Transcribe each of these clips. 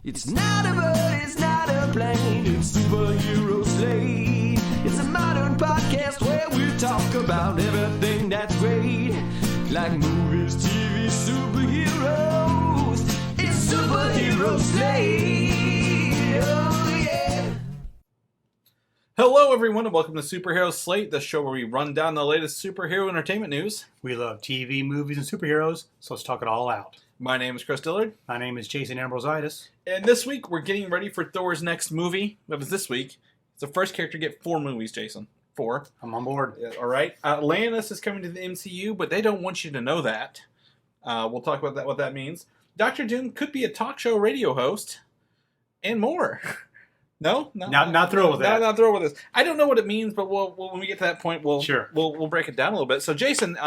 It's not a bird, it's not a plane, it's Superhero Slate. It's a modern podcast where we talk about everything that's great, like movies, TV, superheroes. It's Superhero Slate. Oh yeah. Hello everyone and welcome to Superhero Slate, the show where we run down the latest superhero entertainment news. We love TV, movies, and superheroes, so let's talk it all out. My name is Chris Dillard. My name is Jason Ambrositis. And this week we're getting ready for Thor's next movie. That was this week. It's the first character to get 4 movies, Jason. 4. I'm on board. All right. Atlantis is coming to the MCU, but they don't want you to know that. We'll talk about that, what that means. Dr. Doom could be a talk show radio host and more. No? Not thrilled with that. Not thrilled with this. I don't know what it means, but we'll when we get to that point, we'll break it down a little bit. So, Jason,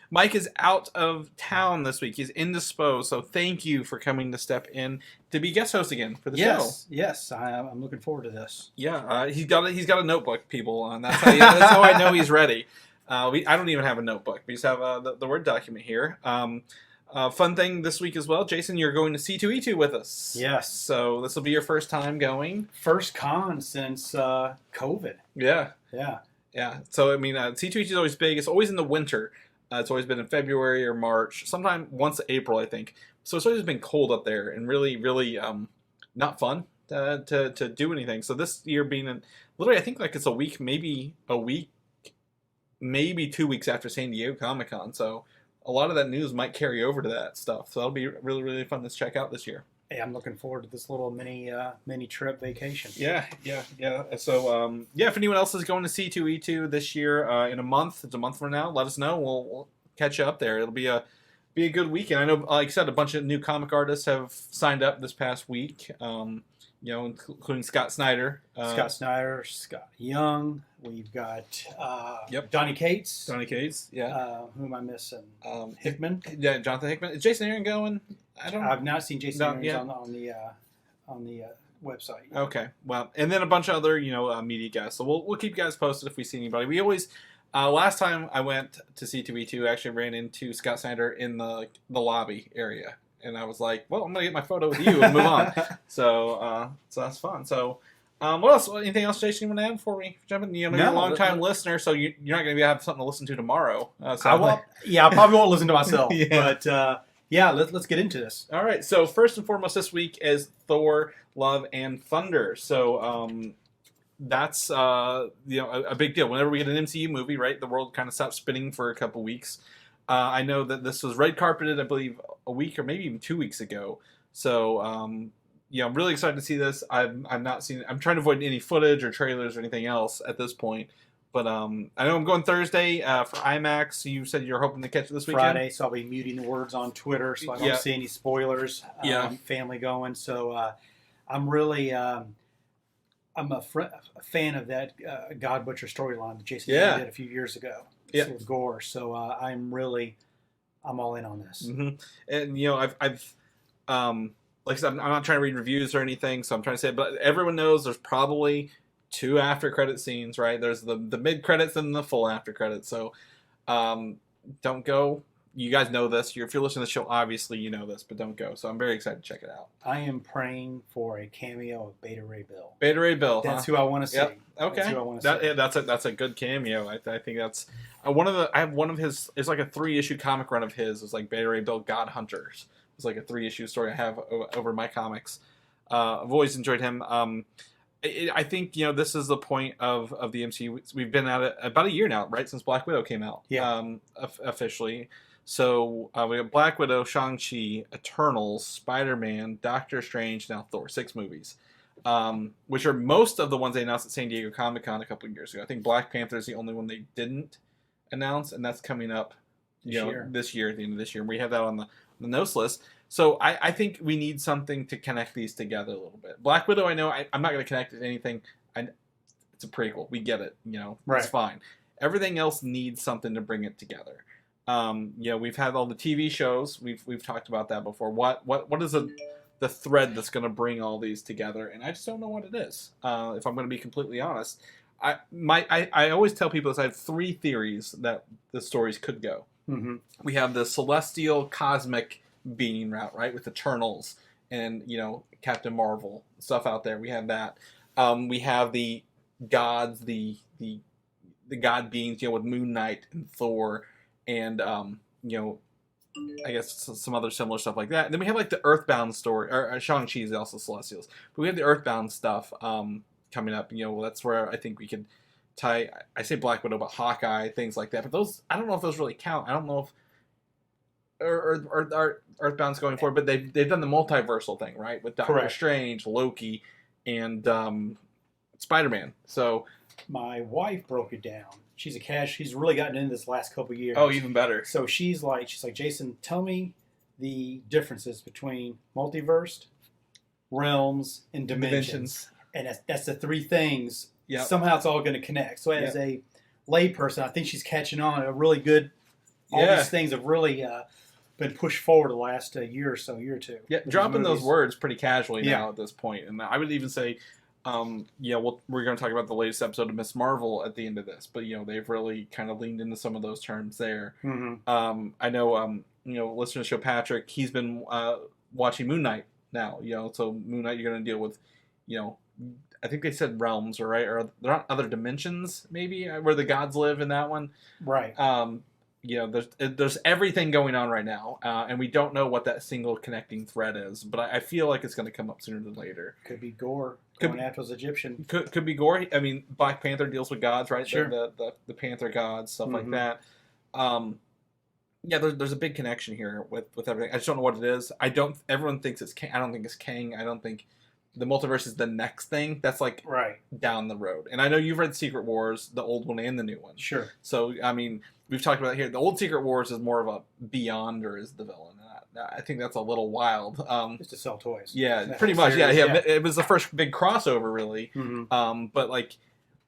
Mike is out of town this week. He's indisposed, so thank you for coming to step in to be guest host again for the show. Yes, I'm looking forward to this. Yeah, he's got a notebook, people, and that's how I know he's ready. I don't even have a notebook. We just have the Word document here. Fun thing this week as well, Jason, you're going to C2E2 with us. Yes. So this will be your first time going. First con since COVID. Yeah. Yeah. So, I mean, C2E2 is always big. It's always in the winter. It's always been in February or March, sometime once April, I think. So it's always been cold up there and really, really not fun to do anything. So this year being literally, I think like it's a week, maybe 2 weeks after San Diego Comic-Con. So a lot of that news might carry over to that stuff. So that'll be really, really fun to check out this year. Hey, I'm looking forward to this little mini trip vacation. Yeah. So, if anyone else is going to C2E2 this year in a month, it's a month from now, let us know. We'll catch you up there. It'll be a good weekend. I know, like I said, a bunch of new comic artists have signed up this past week, including Scott Snyder. Scott Young. We've got Donny Cates. Yeah. Who am I missing? Hickman. Yeah, Jonathan Hickman. Is Jason Aaron going? I've not seen Jason Aaron on the website. Okay, well, and then a bunch of other media guests. So we'll keep you guys posted if we see anybody. We always last time I went to C2E2, I actually ran into Scott Snyder in the lobby area, and I was like, well, I'm gonna get my photo with you and move on. So that's fun. So. What else? Anything else, Jason, you want to add before we jump in? You're a long-time listener, so you're not going to have something to listen to tomorrow. I probably won't listen to myself. But let's get into this. All right. So first and foremost this week is Thor: Love and Thunder. So that's a big deal. Whenever we get an MCU movie, right, the world kind of stops spinning for a couple weeks. I know that this was red carpeted, I believe, a week or maybe even 2 weeks ago. So. I'm really excited to see this. I'm not seeing. I'm trying to avoid any footage or trailers or anything else at this point. But I know I'm going Thursday for IMAX. You said you're hoping to catch it this weekend. Friday, so I'll be muting the words on Twitter so I don't see any spoilers. Family going. So I'm really I'm a fan of that God Butcher storyline that Jason did a few years ago. Yeah, with Gore. So I'm all in on this. Mm-hmm. And I've like I said, I'm not trying to read reviews or anything, so I'm trying to say, but everyone knows there's probably 2 after-credit scenes, right? There's the mid-credits and the full after-credits, so don't go. You guys know this. If you're listening to the show, obviously you know this, but don't go. So I'm very excited to check it out. I am praying for a cameo of Beta Ray Bill. Beta Ray Bill, That's who I want to see. Yep. Okay. That's who I want to see. That's a good cameo. I think that's I have one of his. It's like a 3-issue comic run of his. It's like Beta Ray Bill God Hunters. It's like a 3-issue story I have over my comics. I've always enjoyed him. I think this is the point of the MCU. We've been at it about a year now, right, since Black Widow came out. Yeah. Officially. So we have Black Widow, Shang-Chi, Eternals, Spider-Man, Doctor Strange, now Thor. 6 movies, which are most of the ones they announced at San Diego Comic-Con a couple of years ago. I think Black Panther is the only one they didn't announce, and that's coming up this year, at the end of this year. We have that on the notes list. So I think we need something to connect these together a little bit. Black Widow, I know I'm not going to connect it to anything. It's a prequel. We get it. Right. It's fine. Everything else needs something to bring it together. We've had all the TV shows. We've talked about that before. What is the thread that's going to bring all these together? And I just don't know what it is. If I'm going to be completely honest, I always tell people this. I have 3 theories that the stories could go. Mm-hmm. We have the celestial cosmic being route, right, with Eternals and Captain Marvel stuff out there. We have that. We have the gods, the god beings, with Moon Knight and Thor, and I guess some other similar stuff like that. And then we have like the Earthbound story, or Shang-Chi is also Celestials, but we have the Earthbound stuff coming up. That's where I think we could tie. I say Black Widow, but Hawkeye, things like that. But those, I don't know if those really count. I don't know if or Earthbound's going forward, but they've done the multiversal thing, right, with Doctor Strange, Loki, and Spider-Man. So my wife broke it down. She's she's really gotten into this last couple of years. Oh, even better. So she's like, Jason, tell me the differences between multiverse, realms, and dimensions. And that's the three things. Yep. Somehow it's all going to connect. So as a layperson, I think she's catching on. A really good. All these things have really been pushed forward the last year or two. Yeah, dropping those words pretty casually now at this point. And I would even say, we're going to talk about the latest episode of Miss Marvel at the end of this, but they've really kind of leaned into some of those terms there. Mm-hmm. I know, listener to the show Patrick, he's been watching Moon Knight now. So Moon Knight, you're going to deal with, I think they said realms, or right, or there aren't other dimensions maybe where the gods live in that one, right? There's everything going on right now, and we don't know what that single connecting thread is. But I feel like it's going to come up sooner than later. Could be Gore going after those Egyptian. Could be Gore. I mean, Black Panther deals with gods, right? Sure. The Panther gods, stuff like that. There's a big connection here with everything. I just don't know what it is. Everyone thinks it's Kang. I don't think it's Kang. I don't think the multiverse is the next thing. That's like down the road. And I know you've read Secret Wars, the old one and the new one. Sure. So, I mean, we've talked about it here. The old Secret Wars is more of a Beyonder is the villain. I think that's a little wild. Just to sell toys. Yeah, pretty much. Yeah. It was the first big crossover, really. Mm-hmm. But, like,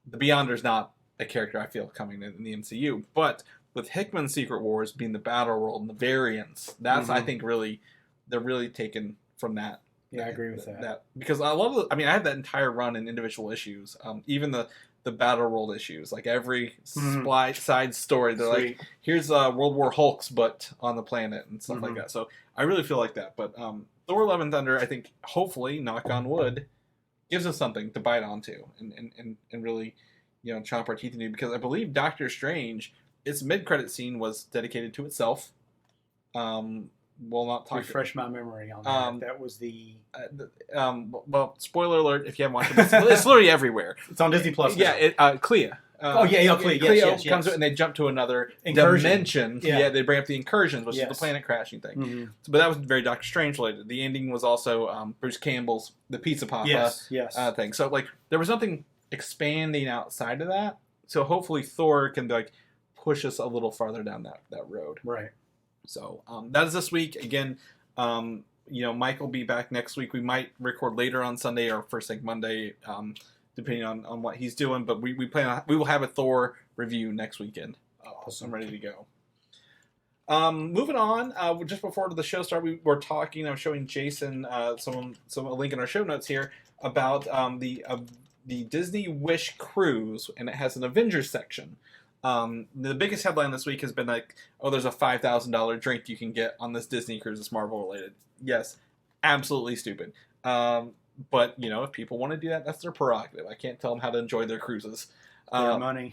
the Beyonder's not a character I feel coming in the MCU. But with Hickman's Secret Wars being the battle world and the variants, that's, I think, they're really taken from that. Yeah, I agree with that. Because I love I have that entire run in individual issues. Even the battle world issues, like every side story, they're like, here's World War Hulks, but on the planet and stuff like that. So I really feel like that. But Thor: Love and Thunder, I think, hopefully, knock on wood, gives us something to bite onto and really, chomp our teeth into. Because I believe Doctor Strange, its mid-credit scene was dedicated to itself. We'll not talk. Refresh my memory on that. That was the. Well, spoiler alert! If you haven't watched it, it's literally everywhere. It's on Disney Plus. Yeah, Clea. Clea. Clea comes and they jump to another dimension. Yeah, they bring up the incursions, which is the planet crashing thing. Mm-hmm. So, but that was very Doctor Strange related. The ending was also Bruce Campbell's The Pizza Papa thing. So, like, there was nothing expanding outside of that. So, hopefully, Thor can push us a little farther down that road. Right. So that is this week. Again, Mike will be back next week. We might record later on Sunday or first thing Monday, depending on what he's doing. But we will have a Thor review next weekend. Awesome. I'm ready to go. Moving on, just before the show started, we were talking. I was showing Jason a link in our show notes here about the Disney Wish cruise, and it has an Avengers section. The biggest headline this week has been there's a $5,000 drink you can get on this Disney cruise that's Marvel related. Yes, absolutely stupid. But if people want to do that, that's their prerogative. I can't tell them how to enjoy their cruises. Their money.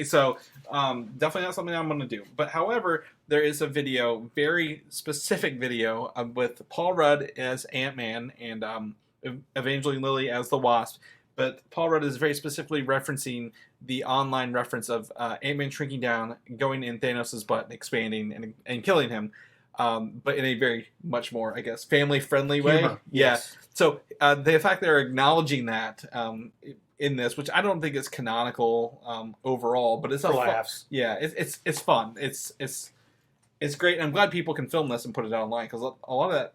So definitely not something I'm going to do. But however, there is a video, very specific video with Paul Rudd as Ant-Man and Evangeline Lilly as the Wasp. But Paul Rudd is very specifically referencing the online reference of Ant-Man shrinking down, going in Thanos' butt, and expanding and killing him, but in a very much more, I guess, family-friendly way. Humor. Yeah. Yes. So the fact they're acknowledging that in this, which I don't think is canonical overall, but it's a laughs. Yeah, it's fun. It's great. And I'm glad people can film this and put it out online, because a lot of that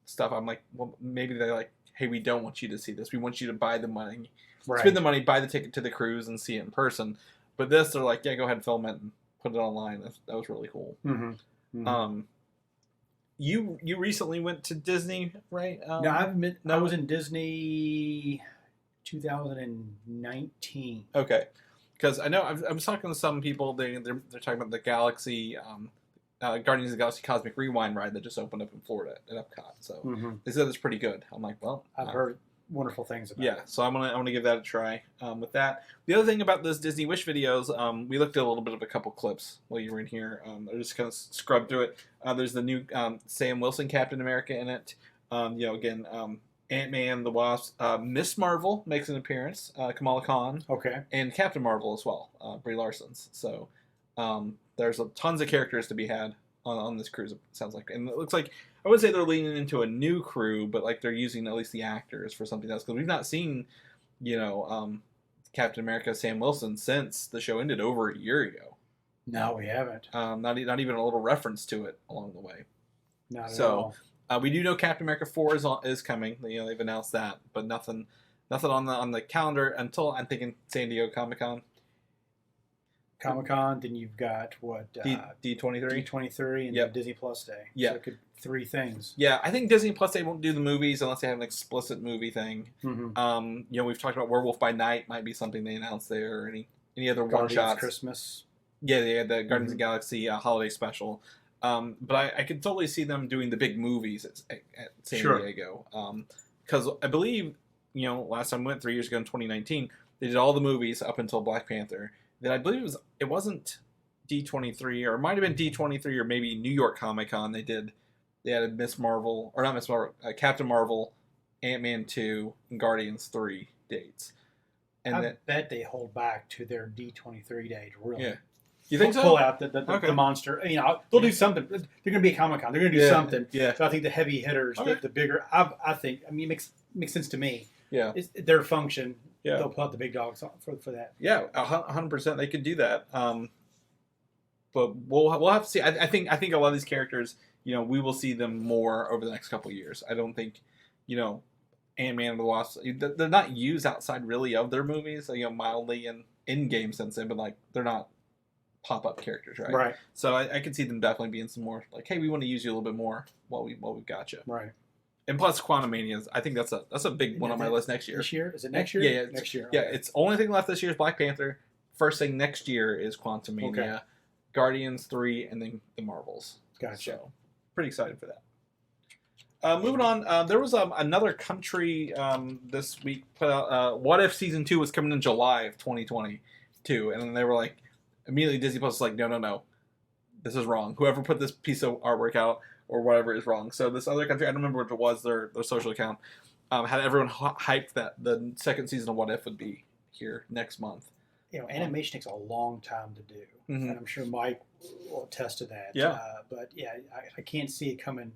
stuff, I'm like, well, maybe they're like, hey, we don't want you to see this. We want you to buy the money, spend the money, buy the ticket to the cruise, and see it in person. But this, they're like, yeah, go ahead and film it and put it online. That was really cool. Mm-hmm. Mm-hmm. You recently went to Disney, right? No, I was in Disney 2019. Okay, because I know I was talking to some people. They're talking about the Galaxy Guardians of the Galaxy Cosmic Rewind ride that just opened up in Florida at Epcot. So they said it's pretty good. I'm like, well, I've heard wonderful things about it. Yeah, so I'm gonna give that a try with that. The other thing about those Disney Wish videos, we looked at a little bit of a couple clips while you were in here. I just kind of scrubbed through it. There's the new Sam Wilson Captain America in it. Again, Ant-Man, the Wasp, Miss Marvel makes an appearance, Kamala Khan, and Captain Marvel as well, Brie Larson's. So there's tons of characters to be had on this cruise, it sounds like. And it looks like, I would say they're leaning into a new crew, but like they're using at least the actors for something else. Because we've not seen, Captain America, Sam Wilson since the show ended over a year ago. No, we haven't. Not even a little reference to it along the way. Not at all. We do know Captain America 4 is coming. They've announced that, but nothing on the calendar until I'm thinking San Diego Comic-Con. Then you've got what D23, D23, and the Disney Plus Day. Yeah, so three things. Yeah, I think Disney Plus Day won't do the movies unless they have an explicit movie thing. We've talked about Werewolf by Night might be something they announce there, or any other one shots. Christmas. Yeah, they had the Guardians of the Galaxy holiday special. But I could totally see them doing the big movies at San Diego. Because I believe, last time we went 3 years ago in 2019, they did all the movies up until Black Panther. Then I believe it wasn't D23, or it might have been D23 or maybe New York Comic Con. They added Miss Marvel, or not Miss Marvel, Captain Marvel, Ant-Man 2, and Guardians 3 dates. And I bet they hold back to their D23 date, really. Yeah. You think so? Pull out the monster. They'll do something. They're going to be a Comic Con. They're going to do something. Yeah. So I think the heavy hitters, the bigger. I think. It makes sense to me. Yeah. It's their function. Yeah. They'll put the big dogs on for that. Yeah, 100%. They could do that. But we'll have to see. I think a lot of these characters, we will see them more over the next couple of years. I don't think, Ant-Man and the Wasp, they're not used outside really of their movies. Mildly in game sense, but like they're not pop-up characters, right? Right. So I could see them definitely being some more like, hey, we want to use you a little bit more while we've got you. Right. And plus, Quantumania, I think that's a big one on my list next year. This year? Is it next year? Yeah, next year. Yeah, it's only thing left this year is Black Panther. First thing next year is Quantumania, Guardians 3, and then the Marvels. Gotcha. So, pretty excited for that. Moving on, there was another country this week put out. What If Season 2 was coming in July of 2022, and then they were like, immediately Disney Plus was like, no, this is wrong. Whoever put this piece of artwork out or whatever is wrong. So this other country, I don't remember what it was, their social account, had everyone hyped that the second season of What If would be here next month. Animation takes a long time to do, and I'm sure Mike will attest to that. Yeah. But yeah, I can't see it coming.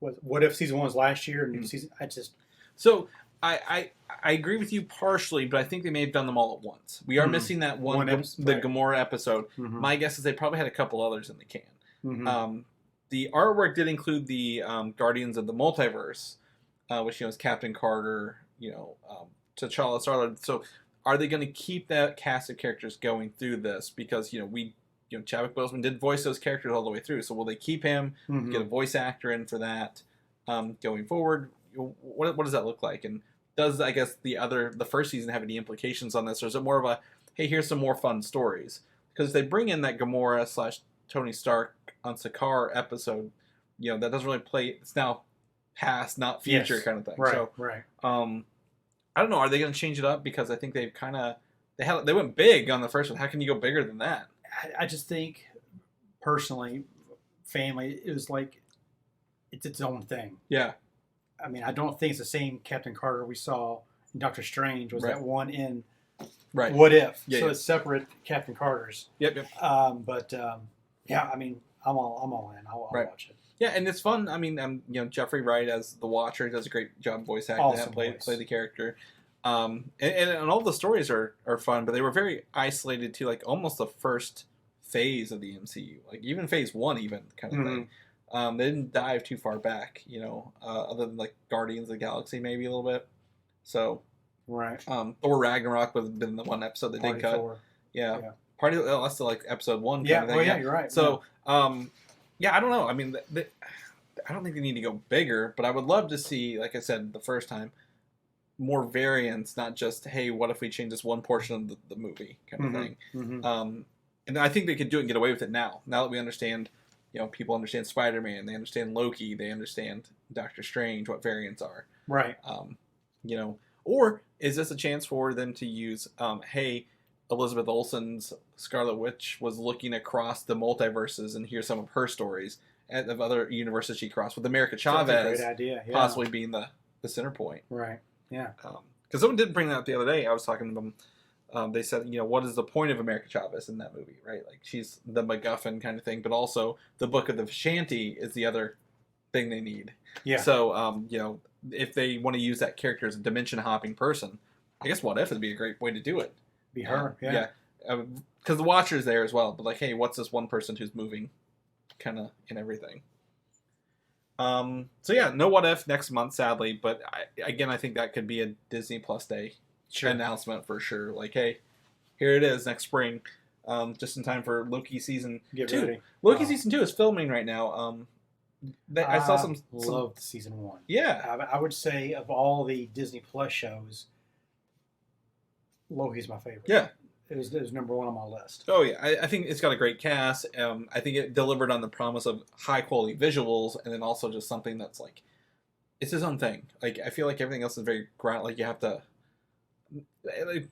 What If Season 1 was last year, and season So I agree with you partially, but I think they may have done them all at once. We are missing that one the Gamora episode. My guess is they probably had a couple others in the can. The artwork did include the Guardians of the Multiverse, which is Captain Carter, T'Challa, Star-Lord. So are they going to keep that cast of characters going through this? Because Chadwick Boseman did voice those characters all the way through. So will they keep him? Get a voice actor in for that going forward? What does that look like? And does, I guess, the first season have any implications on this, or is it more of a, hey, here's some more fun stories? Because they bring in that Gamora / Tony Stark on Sakaar episode, that doesn't really play. It's now past, not future kind of thing. Right. So, right. I don't know. Are they going to change it up? Because I think they've they went big on the first one. How can you go bigger than that? I just think, personally, family, it was like it's its own thing. Yeah. I don't think it's the same Captain Carter we saw in Doctor Strange. Was that one in What If? So it's separate Captain Carters. Yep. Yeah, I'm all in. I'll watch it. Yeah, and it's fun. Jeffrey Wright as the Watcher does a great job voice acting. Awesome play the character. And all the stories are fun, but they were very isolated to like almost the first phase of the MCU, like even phase 1 even kind of thing. They didn't dive too far back, other than like Guardians of the Galaxy maybe a little bit. So Thor Ragnarok would have been the one episode that they cut. Thor. Yeah. Party that's still like episode 1 Yeah, kind of thing. Yeah, you're right. So I don't know. I don't think they need to go bigger, but I would love to see, like I said the first time, more variants, not just, hey, what if we change this one portion of the movie kind of thing. And I think they could do it and get away with it now that we understand people understand Spider-Man, they understand Loki, they understand Doctor Strange, what variants are. Right. Or is this a chance for them to use, hey, Elizabeth Olsen's Scarlet Witch was looking across the multiverses, and here's some of her stories of other universes she crossed, with America Chavez That's a great idea. Yeah. possibly being the center point. Right. Yeah. Because someone did bring that up the other day. I was talking to them. They said, what is the point of America Chavez in that movie, right? Like, she's the MacGuffin kind of thing, but also the Book of the Vishanti is the other thing they need. Yeah. So, if they want to use that character as a dimension-hopping person, I guess What If would be a great way to do it. Be her, yeah. Because the Watcher's there as well, but like, hey, what's this one person who's moving kind of in everything? So yeah, no What If next month, sadly, but I think that could be a Disney Plus Day announcement for sure. Like, hey, here it is next spring, just in time for Loki season 2. Ready. Loki season 2 is filming right now. I saw some loved season 1. Yeah, I would say of all the Disney Plus shows, Loki's my favorite. Yeah. It was number 1 on my list. Oh yeah, I think it's got a great cast. I think it delivered on the promise of high quality visuals, and then also just something that's like, it's his own thing. Like, I feel like everything else is very ground. Like, you have to,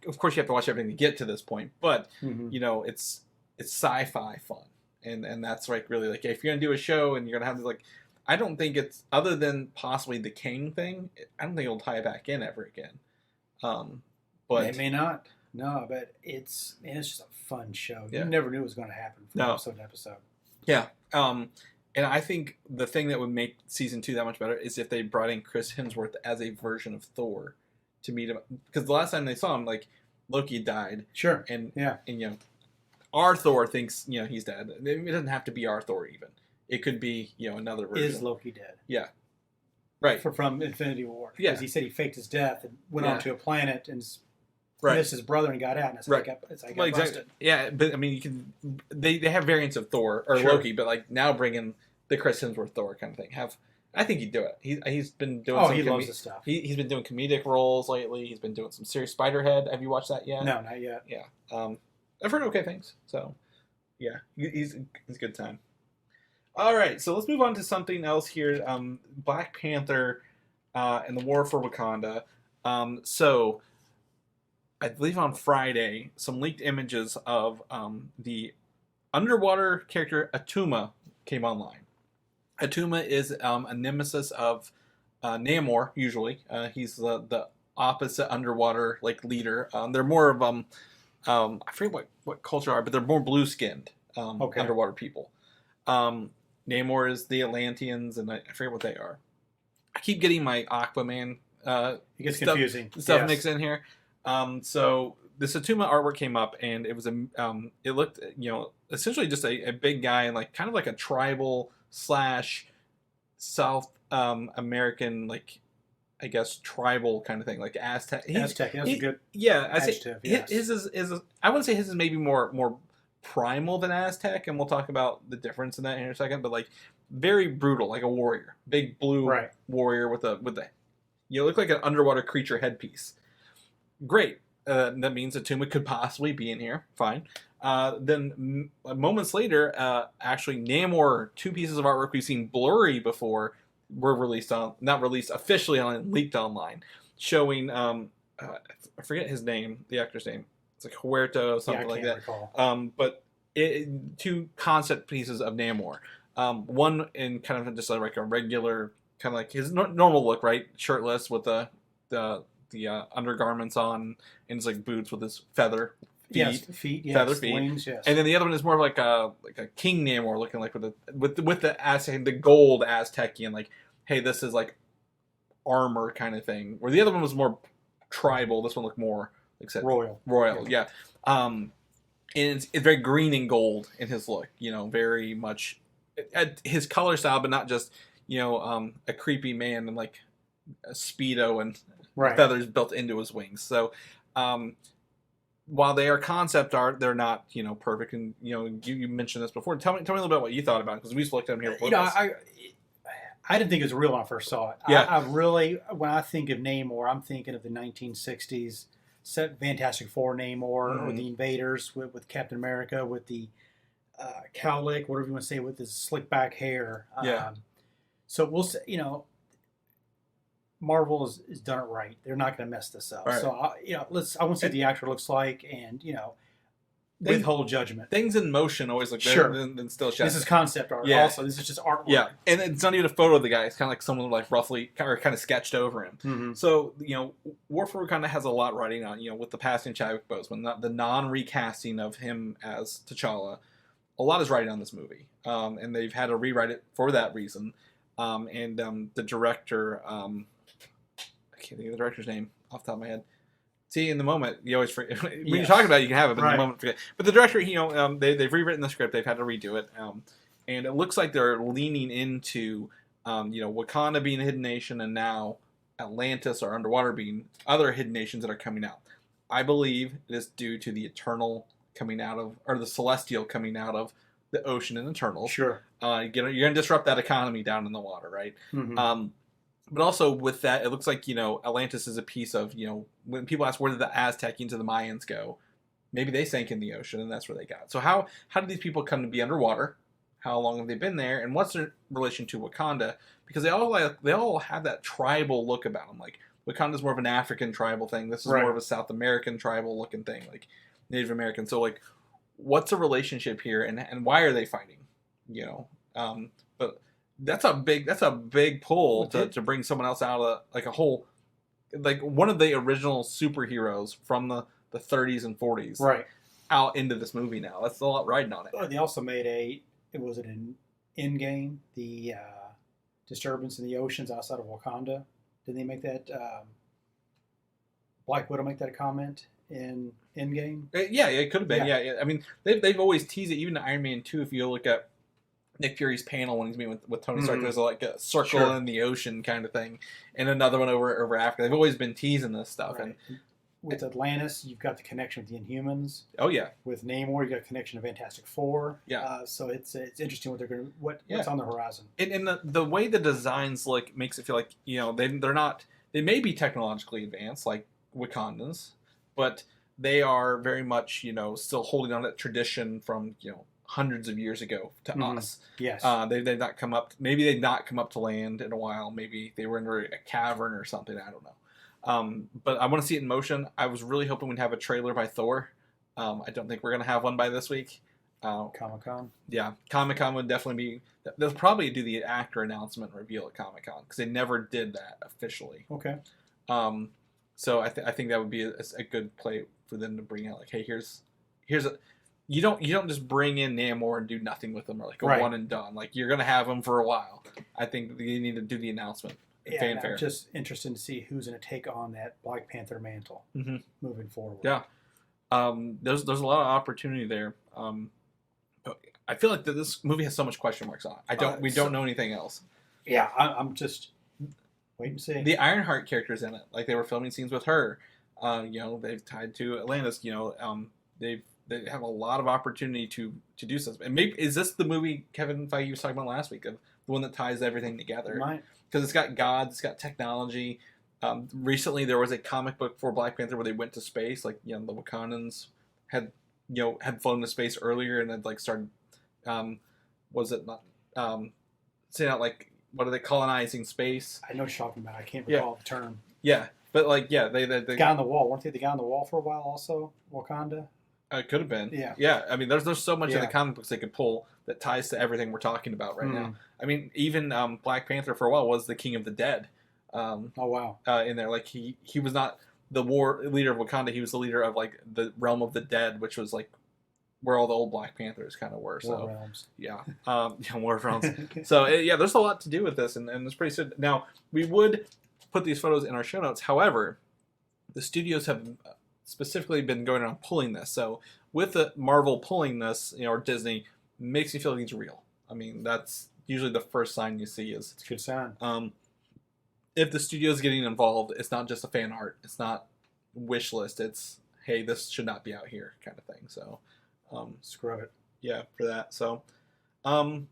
of course, you have to watch everything to get to this point. But it's sci-fi fun, and that's like really like, if you're gonna do a show and you're gonna have this, like, I don't think it's, other than possibly the King thing, I don't think it'll tie it back in ever again. But it may not. No, but it's just a fun show. Yeah. You never knew it was going to happen from episode to episode. Yeah. And I think the thing that would make season 2 that much better is if they brought in Chris Hemsworth as a version of Thor to meet him. Because the last time they saw him, like, Loki died. Sure. And our Thor thinks, he's dead. It doesn't have to be our Thor even. It could be, another version. Is Loki dead? Yeah. Right. From Infinity War. Yeah. Because he said he faked his death and went onto a planet and right. missed his brother and got out. And it's like, got busted. Yeah, but I mean, you can. They have variants of Thor or Loki, but like now bring in the Chris Hemsworth Thor kind of thing. I think he'd do it. He's been doing. He loves this stuff. He's been doing comedic roles lately. He's been doing some serious Spiderhead. Have you watched that yet? No, not yet. Yeah. I've heard okay things. So, yeah, he's a good time. All right, so let's move on to something else here. Black Panther and the War for Wakanda. So, I believe on Friday, some leaked images of the underwater character Attuma came online. Attuma is a nemesis of Namor, usually. He's the opposite underwater leader. They're more of I forget what culture are, but they're more blue-skinned underwater people. Namor is the Atlanteans, and I forget what they are. I keep getting my Aquaman it gets confusing. Stuff mixed in here. So this Attuma artwork came up, and it was it looked essentially just a big guy and kind of like a tribal / South American I guess tribal kind of thing, like Aztec. Aztec, that's a good adjective. Yes. His is I wouldn't say his is maybe more primal than Aztec, and we'll talk about the difference in that in a second. But very brutal, like a warrior, big blue warrior with a look like an underwater creature headpiece. Great. That means Attuma could possibly be in here. Fine. Then moments later, actually Namor, 2 pieces of artwork we've seen blurry before, were not released officially leaked online, showing I forget his name, the actor's name. It's like Huerta, something like that. Recall. But 2 concept pieces of Namor. One in kind of just like a regular, kind of like his normal look, right? Shirtless with the undergarments on, and his boots with his feather feet, feather feet, wings, yes. And then the other one is more like a King Namor looking with the Aztec, the gold Aztecian, hey, this is armor kind of thing. Where the other one was more tribal. This one looked more royal, yeah. And it's very green and gold in his look. Very much his color style, but not just a creepy man and a Speedo and feathers built into his wings. So while they are concept art, they're not perfect. And you mentioned this before. Tell me a little bit what you thought about it, because we just looked at them here before. I didn't think it was real when I first saw it. Yeah. I really, when I think of Namor, I'm thinking of the 1960s Fantastic Four Namor, or the Invaders with Captain America, with the cowlick, whatever you want to say, with his slick back hair. Yeah. So we'll say, Marvel has done it right. They're not going to mess this up. Right. So I want to see what the actor looks like, and withhold judgment. Things in motion always look better than still shots. This is concept art. Yeah. Also, this is just artwork. Yeah, and it's not even a photo of the guy. It's kind of like someone like roughly or kind of sketched over him. Mm-hmm. So War for Wakanda has a lot riding on. With the passing of Chadwick Boseman, the non-recasting of him as T'Challa, a lot is riding on this movie, and they've had to rewrite it for that reason. The director, I can't think of the director's name off the top of my head. See, in the moment, you always forget. When you're talking about it, you can have it, but in the moment, forget. But the director, they've rewritten the script. They've had to redo it. And it looks like they're leaning into, Wakanda being a hidden nation, and now Atlantis or Underwater being other hidden nations that are coming out. I believe it is due to the Eternal coming out of, or the Celestial coming out of the ocean in Eternals. Sure. You're going to disrupt that economy down in the water, right? Mm-hmm. But also with that, it looks like, Atlantis is a piece of, when people ask where did the Aztec and the Mayans go, maybe they sank in the ocean and that's where they got. So how did these people come to be underwater? How long have they been there? And what's their relation to Wakanda? Because they all have that tribal look about them. Like Wakanda's more of an African tribal thing. This is more of a South American tribal looking thing, like Native American. So like, what's the relationship here and why are they fighting? But that's a big pull to bring someone else out of like a whole, like one of the original superheroes from the 30s and 40s out into this movie now. That's a lot riding on it. They also made an Endgame, the disturbance in the oceans outside of Wakanda. Did they make that Black Widow make that comment in Endgame? Yeah, it could have been. Yeah. I mean, they've always teased it. Even in Iron Man 2, if you look at Nick Fury's panel when he's meeting with Tony Stark, there's like a circle in the ocean kind of thing, and another one over Africa. They've always been teasing this stuff. Right. And with Atlantis, you've got the connection with the Inhumans. Oh yeah. With Namor, you got a connection of Fantastic Four. Yeah. So it's interesting what's on the horizon. And the way the designs look makes it feel like they may be technologically advanced like Wakandans, but they are very much still holding on to that tradition from hundreds of years ago to us. Yes. They've not come up. Maybe they've not come up to land in a while. Maybe they were in a cavern or something. I don't know. But I want to see it in motion. I was really hoping we'd have a trailer by Thor. I don't think we're gonna have one by this week. Comic-Con. Yeah, Comic-Con would definitely be. They'll probably do the actor announcement reveal at Comic-Con because they never did that officially. Okay. So I think that would be a good play for them to bring out. Like, hey, here's a. You don't just bring in Namor and do nothing with them or like a one and done. Like you're gonna have them for a while. I think you need to do the announcement. Fanfare. I'm just interested to see who's going to take on that Black Panther mantle moving forward. Yeah, there's a lot of opportunity there. But I feel like this movie has so much question marks on it. We don't know anything else. Yeah, I'm just wait and see. The Ironheart character's in it. Like they were filming scenes with her. They've tied to Atlantis. They have a lot of opportunity to do something. And maybe is this the movie Kevin Feige was talking about last week, of the one that ties everything together? Because it's got gods, it's got technology. Recently, there was a comic book for Black Panther where they went to space. Like the Wakandans had flown to space earlier and had like started. Was it not? Saying out like what are they colonizing space? I know what you're talking about. I can't recall the term. Yeah, but like they guy on the wall. Weren't they the guy on the wall for a while? Also, Wakanda. It could have been. Yeah. Yeah. I mean, there's so much in the comic books they could pull that ties to everything we're talking about right now. I mean, even Black Panther for a while was the King of the Dead. Oh wow. In there, like he was not the war leader of Wakanda. He was the leader of like the realm of the dead, which was like where all the old Black Panthers kind of were. War realms. Yeah. War realms. So there's a lot to do with this, and it's pretty good. Now we would put these photos in our show notes. However, the studios have specifically been going around pulling this. So with the Marvel pulling this, or Disney, makes me feel like it's real. I mean, that's usually the first sign you see is it's a good sign. If the studio's getting involved, it's not just a fan art. It's not wish list. It's, hey, this should not be out here kind of thing. So screw it. Yeah, for that. So I mean,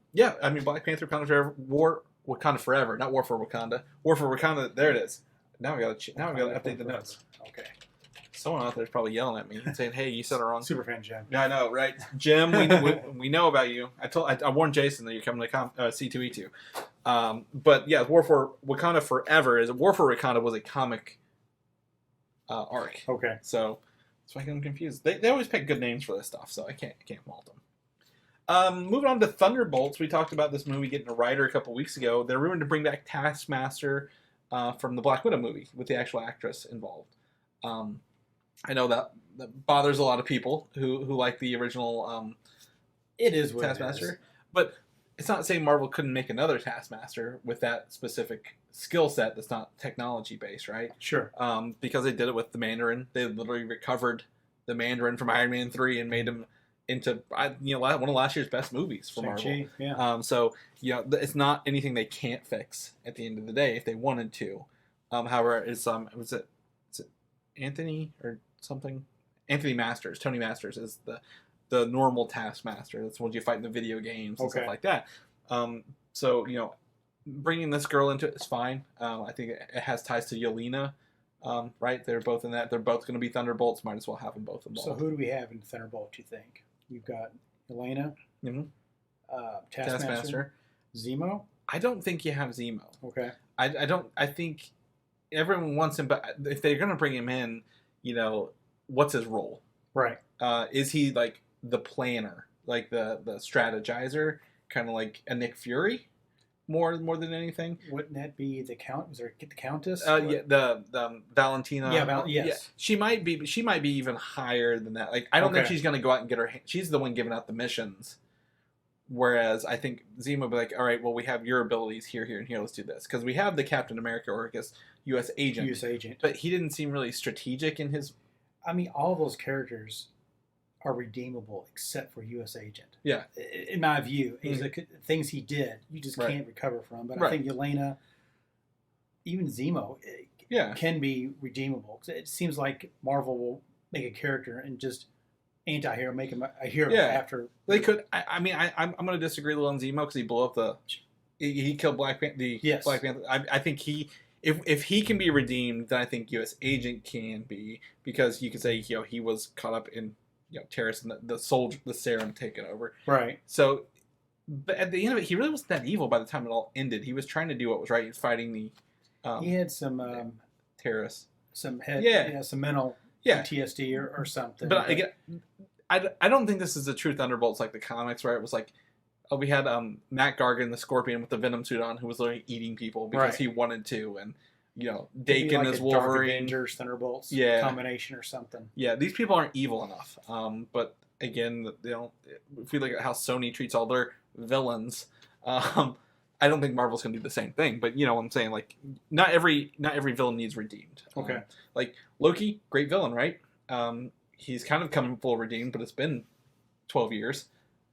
Black Panther, Wakanda Forever, not War for Wakanda. War for Wakanda, there it is. Now we got to update the notes. Okay. Someone out there is probably yelling at me and saying, "Hey, you said it wrong." Superfan Jim. Yeah, I know, right? Jim, we know about you. I warned Jason that you're coming to C2E2. But yeah, War for Wakanda Forever War for Wakanda was a comic arc. Okay. So that's why I'm confused. They always pick good names for this stuff, so I can't fault them. Moving on to Thunderbolts, we talked about this movie getting a writer a couple weeks ago. They're rumored to bring back Taskmaster from the Black Widow movie with the actual actress involved. I know that bothers a lot of people who like the original it is what Taskmaster. it is. But it's not saying Marvel couldn't make another Taskmaster with that specific skill set that's not technology based, right? Sure. Because they did it with the Mandarin. They literally recovered the Mandarin from Iron Man 3 and made him into one of last year's best movies for Marvel. Shang-Chi, yeah. So it's not anything they can't fix at the end of the day if they wanted to. However, was it Anthony or something? Anthony Masters, Tony Masters is the normal Taskmaster. That's what you fight in the video games and stuff like that. So bringing this girl into it is fine. I think it has ties to Yelena. Right? They're both in that. They're both going to be Thunderbolts. Might as well have them both involved. So who do we have in Thunderbolt, you think? You've got Yelena, Taskmaster, Zemo? I don't think you have Zemo. Okay. I think everyone wants him, but if they're going to bring him in, what's his role? Right. Is he like the planner, like the strategizer, kind of like a Nick Fury? More than anything. Wouldn't that be the Count? Was there the Countess? Yeah, the Valentina. Yeah, yes. Yeah, she might be, but she might be even higher than that. Like, I don't think she's going to go out and get her. She's the one giving out the missions. Whereas I think Zemo would be like, all right, well, we have your abilities here, and here. Let's do this because we have the Captain America, or I guess U.S. agent. U.S. agent. But he didn't seem really strategic in his. I mean, all those characters are redeemable except for U.S. agent. Yeah. In my view, things he did, you just can't recover from. But I think Yelena, even Zemo, can be redeemable. It seems like Marvel will make a character and just anti-hero, make him a hero after. They could. I'm going to disagree a little on Zemo because he blew up he killed Black Panther. Black Panther. I think if he can be redeemed, then I think U.S. agent can be, because you could say he was caught up in terrorists and the serum taken over. Right. So, but at the end of it, he really wasn't that evil by the time it all ended. He was trying to do what was right. He was fighting the. He had some terrorists. Some some mental PTSD or something. But again, I don't think this is the true Thunderbolts like the comics, where it was like, we had Matt Gargan, the Scorpion with the Venom suit on, who was literally eating people because he wanted to, and Dakin as Wolverine. Dark Avengers, Thunderbolts combination or something. Yeah, these people aren't evil enough. But again, if we look at how Sony treats all their villains, I don't think Marvel's gonna do the same thing. But what I'm saying, like, not every villain needs redeemed. Okay. Like Loki, great villain, right? He's kind of coming full redeemed, but it's been 12 years.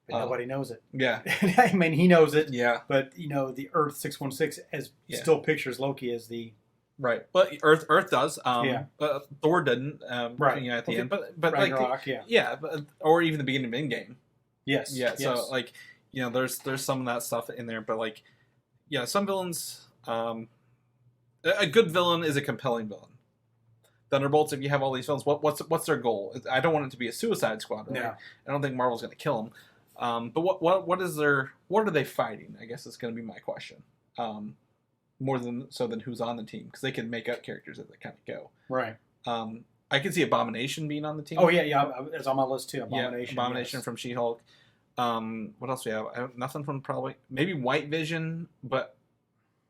But nobody knows it. Yeah. I mean, he knows it. Yeah. But the Earth 616 still pictures Loki as the. Right. Well, Earth does. Thor didn't. Right. At the end, but Ragnarok, or even the beginning of Endgame. Yes. Yeah. So like, there's some of that stuff in there, but like, some villains. A good villain is a compelling villain. Thunderbolts, if you have all these villains, what's their goal? I don't want it to be a Suicide Squad. Right? No. I don't think Marvel's going to kill them. But what are they fighting? I guess is going to be my question. More than who's on the team, because they can make up characters as they kind of go. Right. I could see Abomination being on the team. Oh yeah, it's on my list too. Abomination from She-Hulk. What else do we have? I have nothing from maybe White Vision, but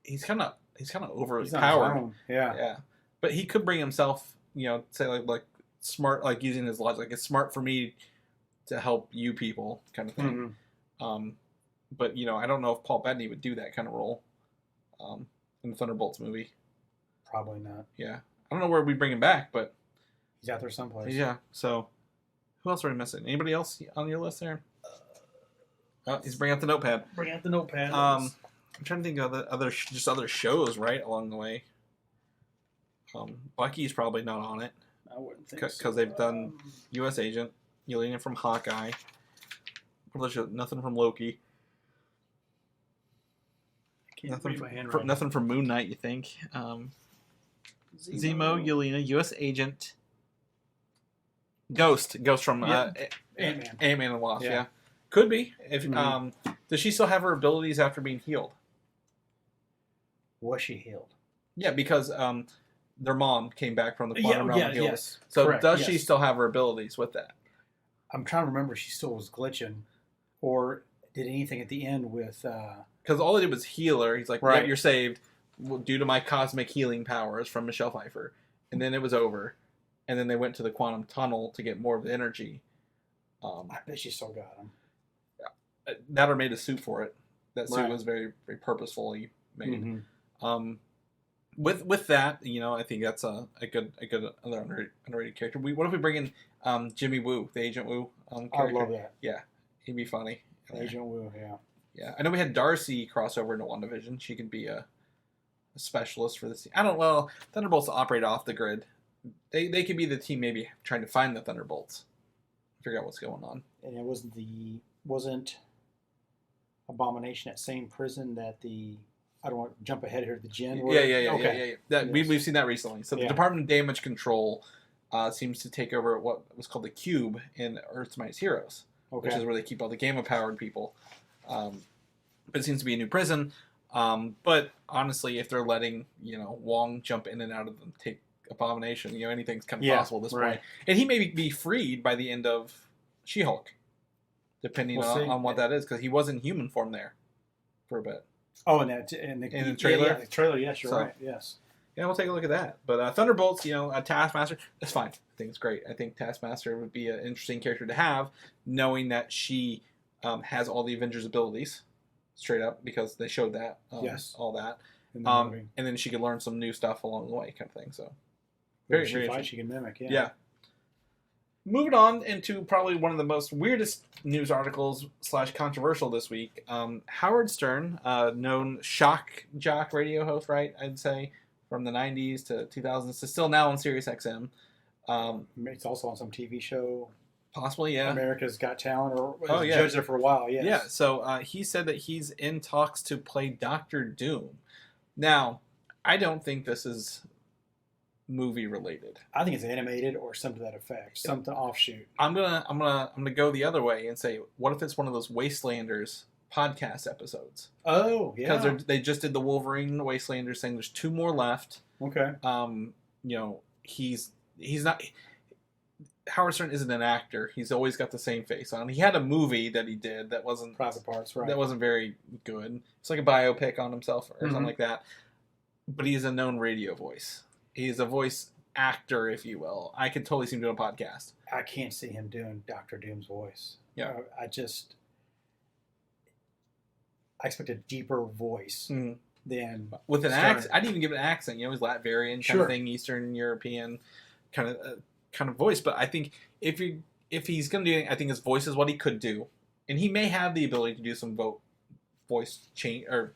he's kind of overpowered. Yeah. But he could bring himself, say like smart, like using his logic. Like, it's smart for me to help you people, kind of thing. Mm-hmm. But I don't know if Paul Bettany would do that kind of role. In the Thunderbolts movie. Probably not. Yeah. I don't know where we bring him back, but he's out there someplace. Yeah. So, who else are we missing? Anybody else on your list there? He's bringing out the notepad. I'm trying to think of other shows right along the way. Bucky's probably not on it. I wouldn't think so. Because they've done U.S. Agent, Yelena from Hawkeye. Nothing from Loki. Nothing from Moon Knight, you think? Zemo, Yelena, U.S. Agent, Ghost from Ant-Man. Ant-Man and the Wasp. Yeah. Yeah, could be. If does she still have her abilities after being healed? Was she healed? Yeah, because their mom came back from the quantum realm and healed. Yes. So Correct, does yes. she still have her abilities with that? I'm trying to remember if she still was glitching, or did anything at the end with. Because all they did was heal her. He's like, Right. "Yeah, you're saved due to my cosmic healing powers from Michelle Pfeiffer," and then it was over. And then they went to the quantum tunnel to get more of the energy. I bet she still got him. That or made a suit for it. That suit Right. was very, very purposefully made. Mm-hmm. With that, I think that's a good other underrated character. What if we bring in Jimmy Woo, the Agent Woo character? I love that. Yeah, he'd be funny. Agent Woo, yeah. Yeah, I know we had Darcy cross over into WandaVision. She could be a specialist for this. Well, Thunderbolts operate off the grid. They could be the team maybe trying to find the Thunderbolts, figure out what's going on. And it wasn't Abomination that same prison that I don't want to jump ahead here. The Jinn. Yeah. Yes. We've seen that recently. So the Department of Damage Control seems to take over what was called the Cube in Earth's Mightiest Heroes, which is where they keep all the gamma-powered people. But it seems to be a new prison. But honestly, if they're letting Wong jump in and out of them, take Abomination, anything's kind of possible at this point. And he may be freed by the end of She-Hulk, depending on what that is, because he was in human form there for a bit. Oh, in the trailer? Yeah, the trailer, yes, you're right, yes. Yeah, we'll take a look at that. But Thunderbolts, a Taskmaster, that's fine. I think it's great. I think Taskmaster would be an interesting character to have, knowing that she has all the Avengers' abilities, straight up, because they showed that. Yes. All that. And then she could learn some new stuff along the way, kind of thing. So, very fight, she can mimic, yeah. Moving on into probably one of the most weirdest news articles / controversial this week. Howard Stern, known shock jock radio host, right? I'd say from the 90s to 2000s, to still now on Sirius XM. It's also on some TV show. Possibly, yeah. America's Got Talent, or was judge there for a while, yes. Yeah, so he said that he's in talks to play Doctor Doom. Now, I don't think this is movie related. I think it's animated or something to that effect, something offshoot. I'm gonna go the other way and say, what if it's one of those Wastelanders podcast episodes? Oh, yeah. Because they just did the Wolverine Wastelanders thing. There's 2 more left. Okay. He's not. Howard Stern isn't an actor. He's always got the same face on. He had a movie that he did that wasn't Private Parts, right? That wasn't very good. It's like a biopic on himself or something like that. But he's a known radio voice. He's a voice actor, if you will. I could totally see him doing a podcast. I can't see him doing Doctor Doom's voice. Yeah. I expect a deeper voice than with an Stern. accent. I'd even give it an accent. He's Latvian kind of thing, Eastern European kind of voice. But I think if he's going to do anything, I think his voice is what he could do, and he may have the ability to do some voice change or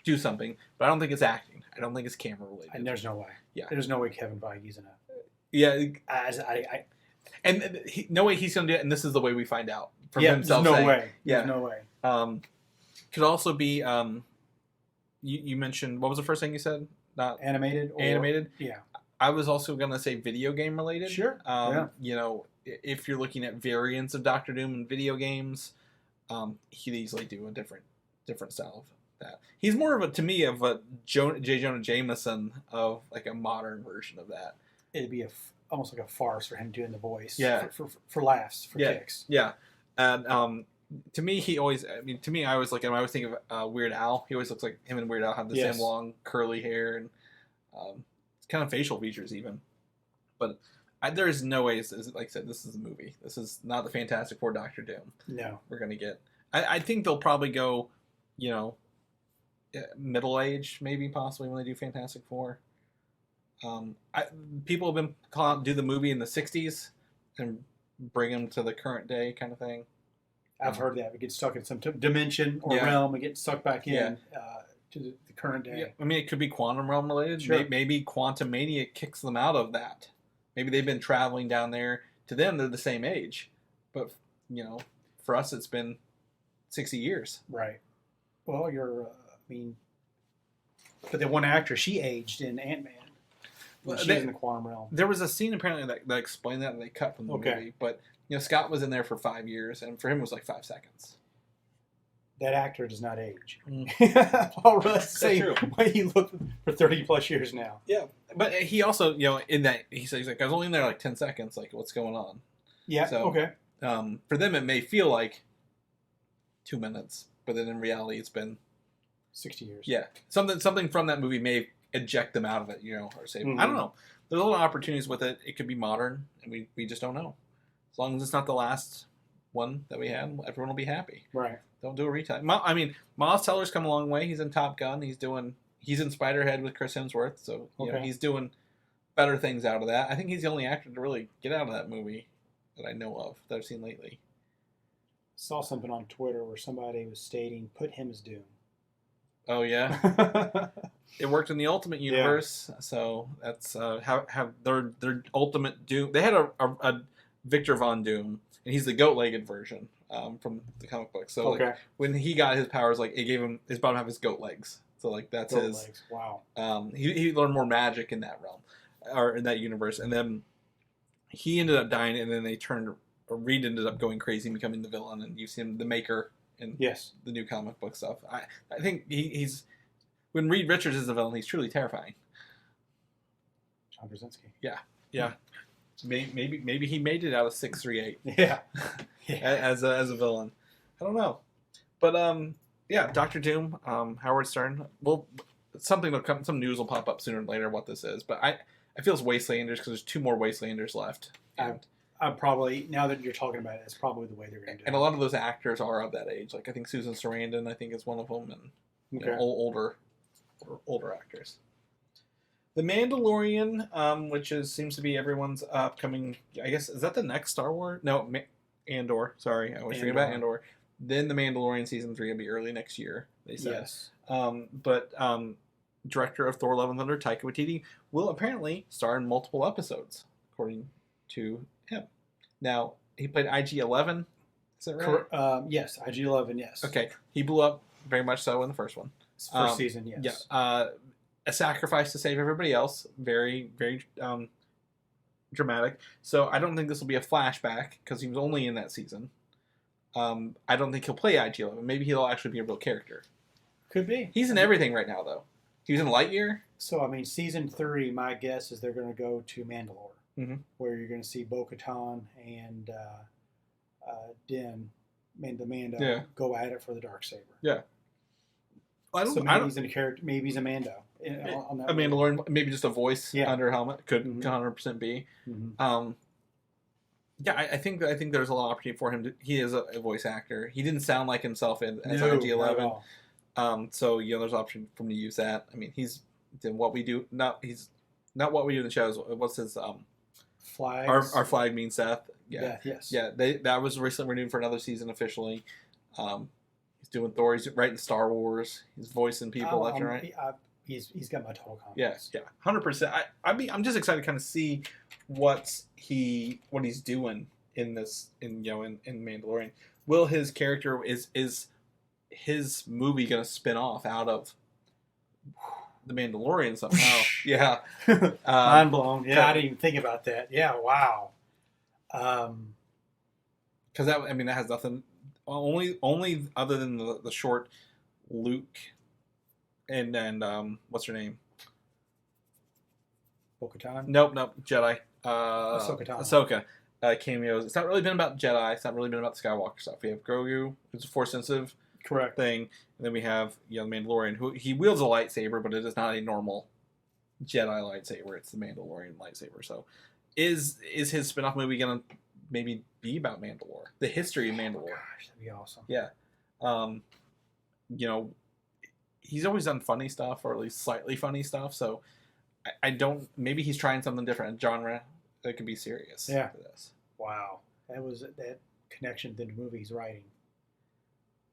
do something. But I don't think it's acting. I don't think it's camera related. And there's no way. Yeah. There's no way Kevin Feige's in it. Yeah. And no way he's going to do it, and this is the way we find out from himself. There's no saying, way. Yeah. There's no way. Could also be, you mentioned, what was the first thing you said? Not animated? Animated? Yeah. I was also going to say video game related. Sure. If you're looking at variants of Doctor Doom in video games, he'd easily do a different style of that. He's more of to me, a J. Jonah Jameson of like a modern version of that. It'd be almost like a farce for him doing the voice. Yeah. For laughs, for kicks. Yeah. And to me, I always look at him, I always think of Weird Al. He always looks like him and Weird Al have the same long curly hair and kind of facial features even. But there is no way, like I said, this is a movie. This is not the Fantastic Four Doctor Doom. No. We're going to get. I think they'll probably go, middle age, maybe possibly when they do Fantastic Four. People have been calling do the movie in the 60s and bring them to the current day kind of thing. I've heard that. We get stuck in some dimension or realm. We get sucked back in to the current day. Yeah. I mean, it could be quantum realm related. Sure. Maybe Quantum Mania kicks them out of that. Maybe they've been traveling down there. To them, they're the same age. But, for us, it's been 60 years. Right. Well, but the one actor, she aged in Ant-Man. She's in the quantum realm. There was a scene apparently that explained that, and they cut from the movie. But Scott was in there for 5 years, and for him it was like 5 seconds. That actor does not age. I'll really say why he looked for 30 plus years now. Yeah, but he also, in that he says, he's like, I was only in there like 10 seconds. Like, what's going on? Yeah. So, okay. For them, it may feel like 2 minutes, but then in reality, it's been 60 years. Yeah, something from that movie may eject them out of it, or save them. I don't know. There's a lot of opportunities with it. It could be modern, and we just don't know. As long as it's not the last one that we had, everyone will be happy. Right. Don't do a retype. Miles Teller's come a long way. He's in Top Gun. He's in Spiderhead with Chris Hemsworth. So he's doing better things out of that. I think he's the only actor to really get out of that movie that I know of, that I've seen lately. Saw something on Twitter where somebody was stating, "Put him as Doom." Oh yeah, it worked in the Ultimate Universe. Yeah. So that's how their Ultimate Doom. They had a Victor Von Doom, and he's the goat-legged version from the comic book. So like, when he got his powers, like it gave him his bottom half his goat legs. So like that's goat his legs. Wow. He learned more magic in that realm, or in that universe, and then he ended up dying, and then Reed ended up going crazy and becoming the villain, and you've seen the Maker in the new comic book stuff. I think he's when Reed Richards is the villain, he's truly terrifying. John Krasinski. Yeah. Maybe he made it out of 638. Yeah. as a villain. I don't know, but Doctor Doom, Howard Stern. Well, something will come. Some news will pop up sooner or later what this is, but I feel it's Wastelanders because there's 2 more Wastelanders left. I'm probably, now that you're talking about it, it's probably the way they're going to do it. And a lot of those actors are of that age. Like I think Susan Sarandon, is one of them, and older actors. The Mandalorian, which seems to be everyone's upcoming. I guess is that the next Star Wars? No, Andor. Sorry, I always forget about Andor. Then the Mandalorian season 3 will be early next year. They said. Yes. But director of Thor: Love and Thunder, Taika Waititi, will apparently star in multiple episodes, according to him. Now, he played IG-11, is that right? Yes, IG-11, yes. Okay, he blew up very much so in the first one. First season, yes. Yeah, a sacrifice to save everybody else, very, very dramatic. So I don't think this will be a flashback, because he was only in that season. I don't think he'll play IG-11. Maybe he'll actually be a real character. Could be. He's in everything right now, though. He was in Lightyear. So, season 3, my guess is they're going to go to Mandalore. Mm-hmm. Where you're going to see Bo-Katan and Din, the Mando, go at it for the Darksaber. Yeah. He's in a character. Maybe he's a Mando. A Mandalorian, maybe just a voice under a helmet could 100% be. Mm-hmm. I think there's a lot of opportunity for him. He is a voice actor. He didn't sound like himself as IG-11. So there's an option for him to use that. He's in What We Do. He's not What We Do in the shows. What's his flag? Our flag means Seth. Yeah. Yes. Yeah. That was recently renewed for another season officially. He's doing Thor. He's writing Star Wars. He's voicing people left and right. He's got my total confidence. Yeah. 100%. I'm just excited to kind of see what he's doing in this in Mandalorian. Will his character is his movie going to spin off out of the Mandalorian somehow? Yeah. Mind blown. Yeah, I didn't even think about that. Yeah, wow. Because that has nothing. Only other than the short Luke and what's her name? Bo-Katan? Nope. Jedi. Ahsoka. Cameos. It's not really been about Jedi. It's not really been about the Skywalker stuff. We have Grogu, who's a Force-sensitive thing, and then we have the Mandalorian, who he wields a lightsaber, but it is not a normal Jedi lightsaber. It's the Mandalorian lightsaber. So, is his spin-off movie gonna maybe be about Mandalore, the history of Mandalore? Oh gosh, that'd be awesome. Yeah. He's always done funny stuff, or at least slightly funny stuff. So, I don't. Maybe he's trying something different, genre that could be serious. Yeah. For this. Wow, that connection to the movie he's writing.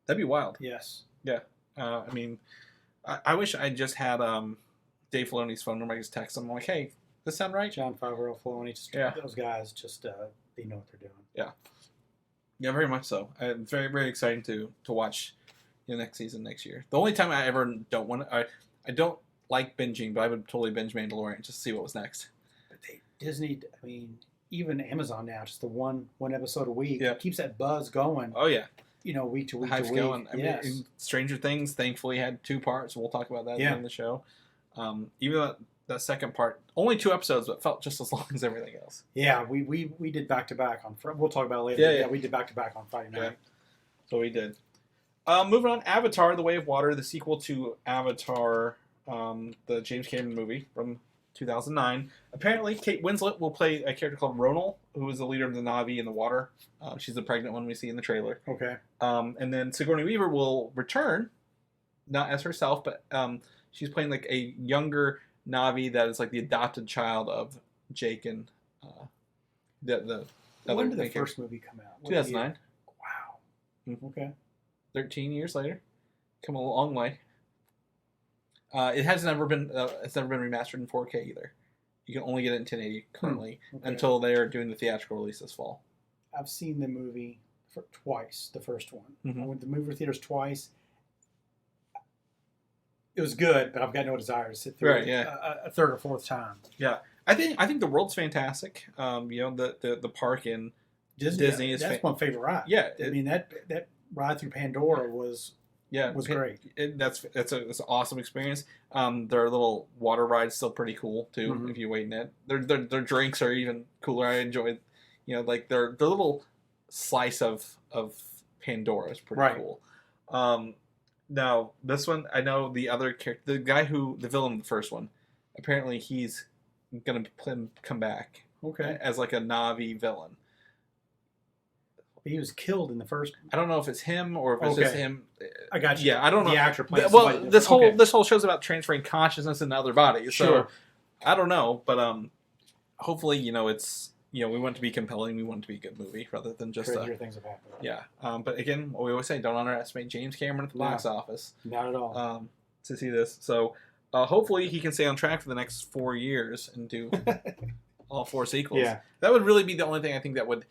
That'd be wild. Yes. Yeah. I wish I just had Dave Filoni's phone number. I just text him. I'm like, hey, does this sound right? John Favreau, Filoni, those guys just they know what they're doing. Yeah. Yeah, very much so. It's very, very exciting to watch the next season next year. The only time I ever don't want to, I don't like binging, but I would totally binge Mandalorian just to see what was next. But Disney, I mean, even Amazon now, just the one episode a week, keeps that buzz going. Oh yeah, week to week. The hype's going. I yes. mean, Stranger Things thankfully had 2 parts. We'll talk about that in the show. Even that second part, only 2 episodes, but felt just as long as everything else. Yeah, we did back to back on. We'll talk about it later. Yeah, we did back to back on Friday night. Yeah. So we did. Moving on, Avatar: The Way of Water, the sequel to Avatar, the James Cameron movie from 2009. Apparently, Kate Winslet will play a character called Ronal, who is the leader of the Na'vi in the water. She's the pregnant one we see in the trailer. Okay. And then Sigourney Weaver will return, not as herself, but she's playing like a younger Na'vi that is like the adopted child of Jake and the when did the first movie come out? 2009. Wow. Mm-hmm. Okay. 13 years later, come a long way. It has never been remastered in 4K either. You can only get it in 1080 currently until they are doing the theatrical release this fall. I've seen the movie twice. The first one, Mm-hmm. I went to the movie theaters twice. It was good, but I've got no desire to sit through it a third or fourth time. Yeah, I think the world's fantastic. The park in Disney is that's my favorite ride. Yeah, I mean that ride through Pandora was great. That's an awesome experience. Their little water ride's still pretty cool too. If you wait in it, their drinks are even cooler. I enjoyed, like their little slice of Pandora is pretty cool. Now this one, I know the other character, the guy the villain in the first one, apparently he's gonna come back as like a Na'vi villain. He was killed in the first. I don't know if it's him or if it's just him. I got you. Yeah, I don't know. The actor plays. Well, this whole show's about transferring consciousness into other bodies. So I don't know, but hopefully it's we want it to be compelling. We want it to be a good movie rather than just stranger things have happened. Yeah, but again, what we always say, don't underestimate James Cameron at the box office. Not at all. To see this, so hopefully he can stay on track for the next 4 years and do all 4 sequels. Yeah, that would really be the only thing I think that would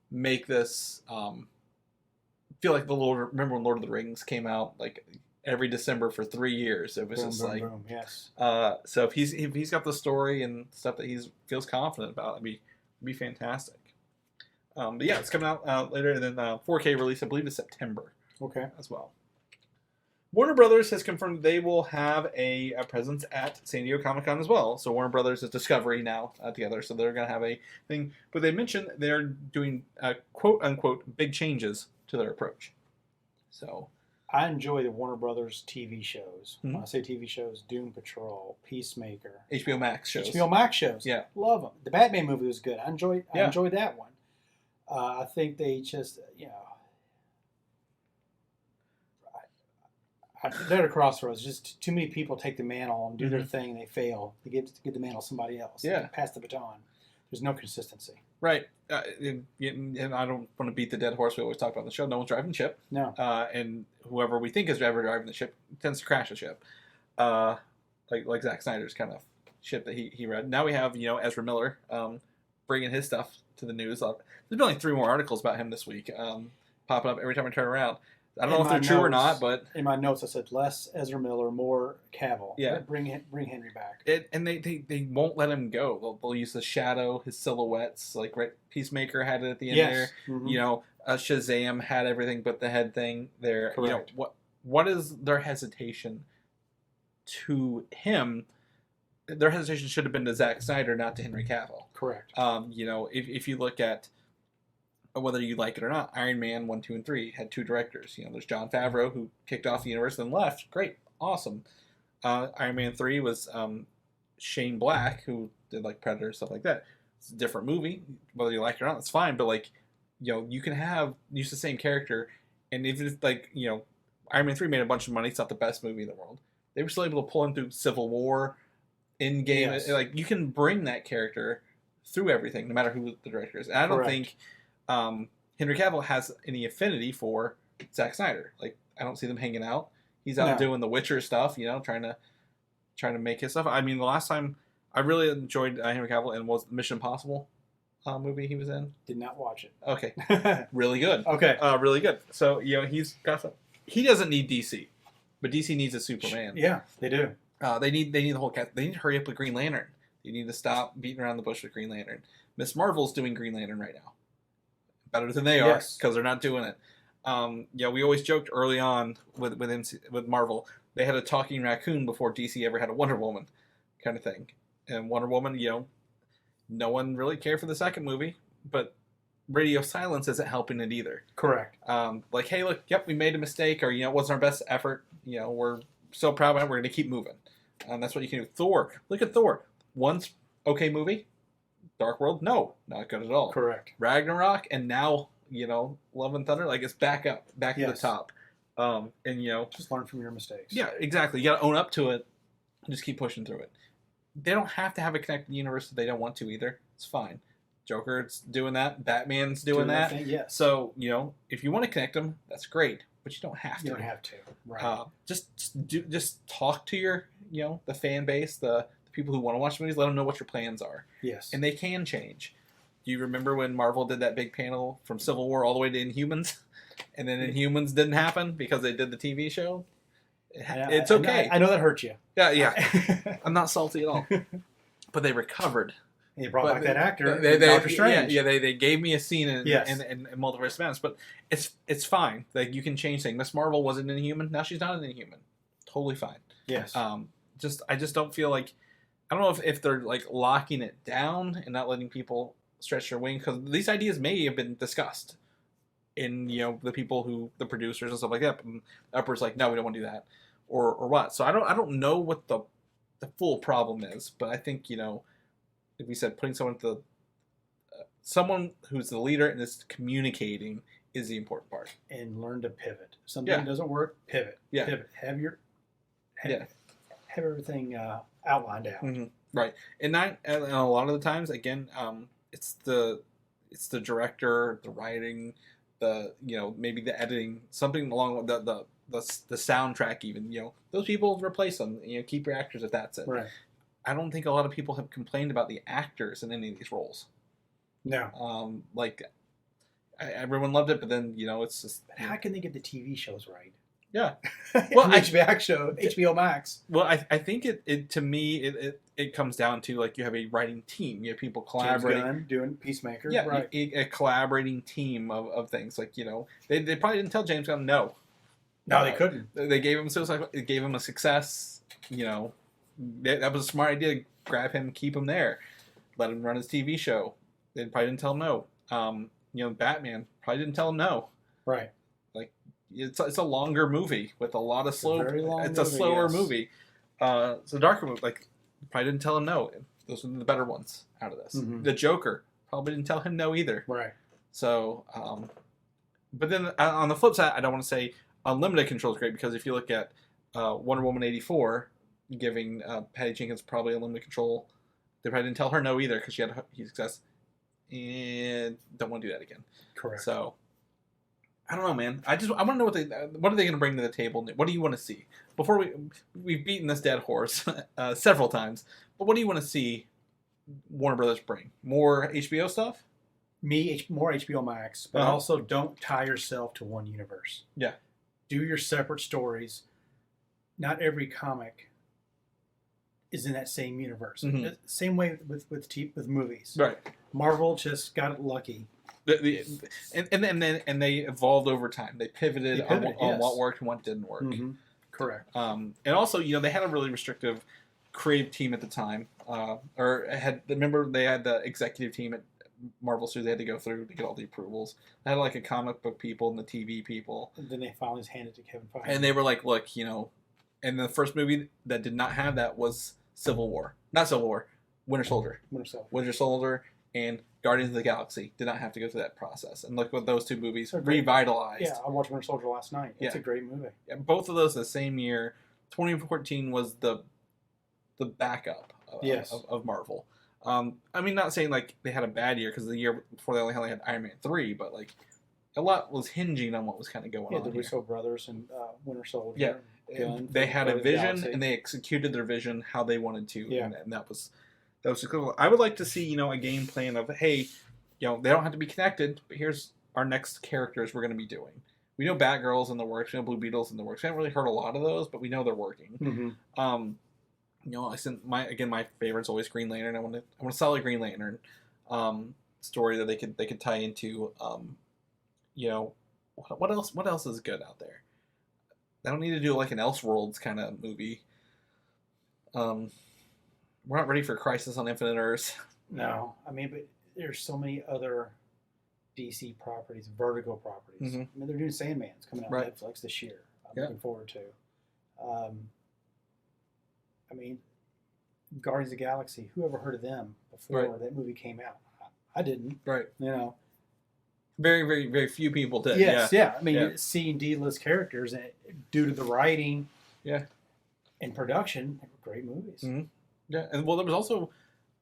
make this feel like remember when Lord of the Rings came out like every December for 3 years? It was boom, yes. So if he's got the story and stuff that he feels confident about, it'd be fantastic. But yeah, it's coming out later, and then 4K release I believe is September. Okay, as well. Warner Brothers has confirmed they will have a presence at San Diego Comic-Con as well. So Warner Brothers is Discovery now together, so they're going to have a thing. But they mentioned they're doing quote-unquote big changes to their approach. So I enjoy the Warner Brothers TV shows. When I say TV shows, Doom Patrol, Peacemaker. HBO Max shows. HBO Max shows. Yeah. Love them. The Batman movie was good. I enjoyed that one. I think they just, they're at a crossroads. Just too many people take the mantle and do their thing and they fail. They give the mantle to somebody else. Yeah. Pass the baton. There's no consistency. Right. And I don't want to beat the dead horse we always talk about on the show. No one's driving the ship. No. And whoever we think is driving the ship tends to crash the ship. Like Zack Snyder's kind of ship that he read. Now we have, Ezra Miller bringing his stuff to the news. There's been like 3 more articles about him this week popping up every time I turn around. I don't know if they're true or not, but in my notes I said less Ezra Miller, more Cavill. Yeah, bring Henry back. And they won't let him go. They'll use the shadow, his silhouettes. Like Peacemaker had it at the end there. Mm-hmm. Shazam had everything but the head thing there. Correct. What is their hesitation to him? Their hesitation should have been to Zack Snyder, not to Henry Cavill. Correct. If you look at whether you like it or not, Iron Man 1, 2, and 3 had 2 directors. There's Jon Favreau, who kicked off the universe and then left. Great. Awesome. Iron Man 3 was Shane Black, who did like Predator, stuff like that. It's a different movie. Whether you like it or not, it's fine. But you can use the same character, and even if Iron Man 3 made a bunch of money, it's not the best movie in the world. They were still able to pull him through Civil War, Endgame. Yes. You can bring that character through everything, no matter who the director is. And I don't think Henry Cavill has any affinity for Zack Snyder. I don't see them hanging out. He's out doing the Witcher stuff, trying to make his stuff. I mean, the last time I really enjoyed Henry Cavill and was the Mission Impossible movie he was in. Did not watch it. Okay, really good. Okay, really good. So he's got some. He doesn't need DC, but DC needs a Superman. Yeah, they do. They need the whole cast. They need to hurry up with Green Lantern. You need to stop beating around the bush with Green Lantern. Miss Marvel's doing Green Lantern right now. Better than they are, because they're not doing it. We always joked early on with Marvel, they had a talking raccoon before DC ever had a Wonder Woman kind of thing. And Wonder Woman, no one really cared for the second movie, but radio silence isn't helping it either. Correct. Hey, look, yep, we made a mistake, or, it wasn't our best effort. We're so proud of it, we're going to keep moving. That's what you can do. Thor. Look at Thor. Once okay movie. Dark World, no, not good at all. Correct. Ragnarok, and now, Love and Thunder, it's back to the top. Just learn from your mistakes. Yeah, exactly. You got to own up to it. Just keep pushing through it. They don't have to have a connected universe if they don't want to either. It's fine. Joker's doing that. Batman's doing that. Thing, yes. So, if you want to connect them, that's great. But you don't have to. You don't have to. Right. Just talk to your, the fan base, the people who want to watch movies. Let them know what your plans are. Yes. And they can change. Do you remember when Marvel did that big panel from Civil War all the way to Inhumans? And then Inhumans didn't happen because they did the TV show? It's okay. I know that hurt you. Yeah. I'm not salty at all. But they recovered. They brought back that actor, Doctor Strange. Yeah, they gave me a scene in Multiverse Madness, but it's fine. You can change things. Miss Marvel wasn't an Inhuman. Now she's not an Inhuman. Totally fine. Yes. I just don't feel like, I don't know if they're locking it down and not letting people stretch their wing, because these ideas may have been discussed in the producers and stuff like that. But Upper's no, we don't want to do that, or what. So I don't know what the full problem is, but I think if we said putting someone who's the leader and is communicating is the important part, and learn to pivot. Something doesn't work, pivot. Yeah, pivot. Have everything outlined out. Mm-hmm. Right, and a lot of the times, again, it's the director, the writing, maybe the editing, something along the soundtrack even. Those people, replace them. Keep your actors if that's it. Right. I don't think a lot of people have complained about the actors in any of these roles. No. Everyone loved it, but then it's just. But how can they get the TV shows right? Yeah. Well, HBO Max. Well, I think it to me it comes down to you have a writing team. You have people collaborating. James Gunn doing Peacemaker. Yeah, right. A collaborating team of things. They probably didn't tell James Gunn no. No, they couldn't. They gave him Suicide. They gave him a success. That was a smart idea. Grab him, keep him there, let him run his TV show. They probably didn't tell him no. Batman probably didn't tell him no. Right. It's a longer movie with a lot of slow. It's a slower movie. It's a darker movie. Probably didn't tell him no. Those are the better ones out of this. Mm-hmm. The Joker probably didn't tell him no either. Right. So, but then on the flip side, I don't want to say unlimited control is great, because if you look at Wonder Woman 84, giving Patty Jenkins probably unlimited control, they probably didn't tell her no either because she had huge success, and don't want to do that again. Correct. So. I don't know, man. I want to know what are they going to bring to the table? What do you want to see? Before we've beaten this dead horse several times, but what do you want to see Warner Brothers bring? More HBO stuff? More HBO Max, but also don't tie yourself to one universe. Yeah. Do your separate stories. Not every comic is in that same universe. Mm-hmm. Same way with movies. Right. Marvel just got lucky. And they evolved over time. They pivoted on what worked and what didn't work. Mm-hmm. Correct. And also, they had a really restrictive creative team at the time. Remember they had the executive team at Marvel Studios they had to go through to get all the approvals. They had a comic book people and the TV people. And then they finally handed it to Kevin Feige. And they were like, look, and the first movie that did not have that was Winter Soldier. Winter Soldier and Guardians of the Galaxy did not have to go through that process. And look what those two movies revitalized. Yeah, I watched Winter Soldier last night. It's a great movie. Yeah, both of those the same year. 2014 was the backup of Marvel. Not saying they had a bad year, because the year before they only had Iron Man 3, but a lot was hinging on what was kind of going on. Yeah, the Russo brothers and Winter Soldier. Yeah, and they had a vision and they executed their vision how they wanted to. Yeah. And that was cool. I would like to see, a game plan of, hey, they don't have to be connected, but here's our next characters we're going to be doing. We know Batgirl's in the works. We know Blue Beetle's in the works. We haven't really heard a lot of those, but we know they're working. Mm-hmm. I sent my favorite's always Green Lantern. I want a solid Green Lantern story that they could tie into. What else is good out there? I don't need to do like an Elseworlds kind of movie. We're not ready for Crisis on Infinite Earths. No, I mean, but there's so many other DC properties, Vertigo properties. Mm-hmm. I mean, they're doing Sandman's coming out on Netflix this year. I'm looking forward to. I mean, Guardians of the Galaxy. Who ever heard of them before that movie came out? I didn't. Right. Very, very, very few people did. Yes, yeah. I mean, seeing D-list characters, and due to the writing, and production, they were great movies. Mm-hmm. Yeah, and well, there was also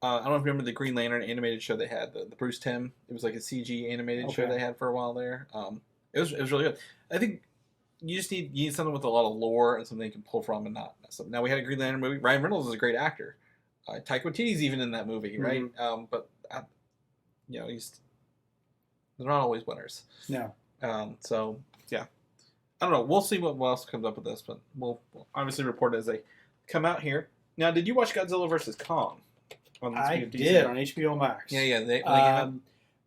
I don't know if you remember the Green Lantern animated show they had, the Bruce Timm. It was like a CG animated show they had for a while there. It was really good. I think you need something with a lot of lore and something you can pull from and not mess up. Now we had a Green Lantern movie. Ryan Reynolds is a great actor. Taika Waititi's even in that movie, right? But they're not always winners. No. So yeah, I don't know. We'll see what else comes up with this, but we'll obviously report it as they come out here. Now, did you watch Godzilla vs. Kong? I did on HBO Max. Yeah.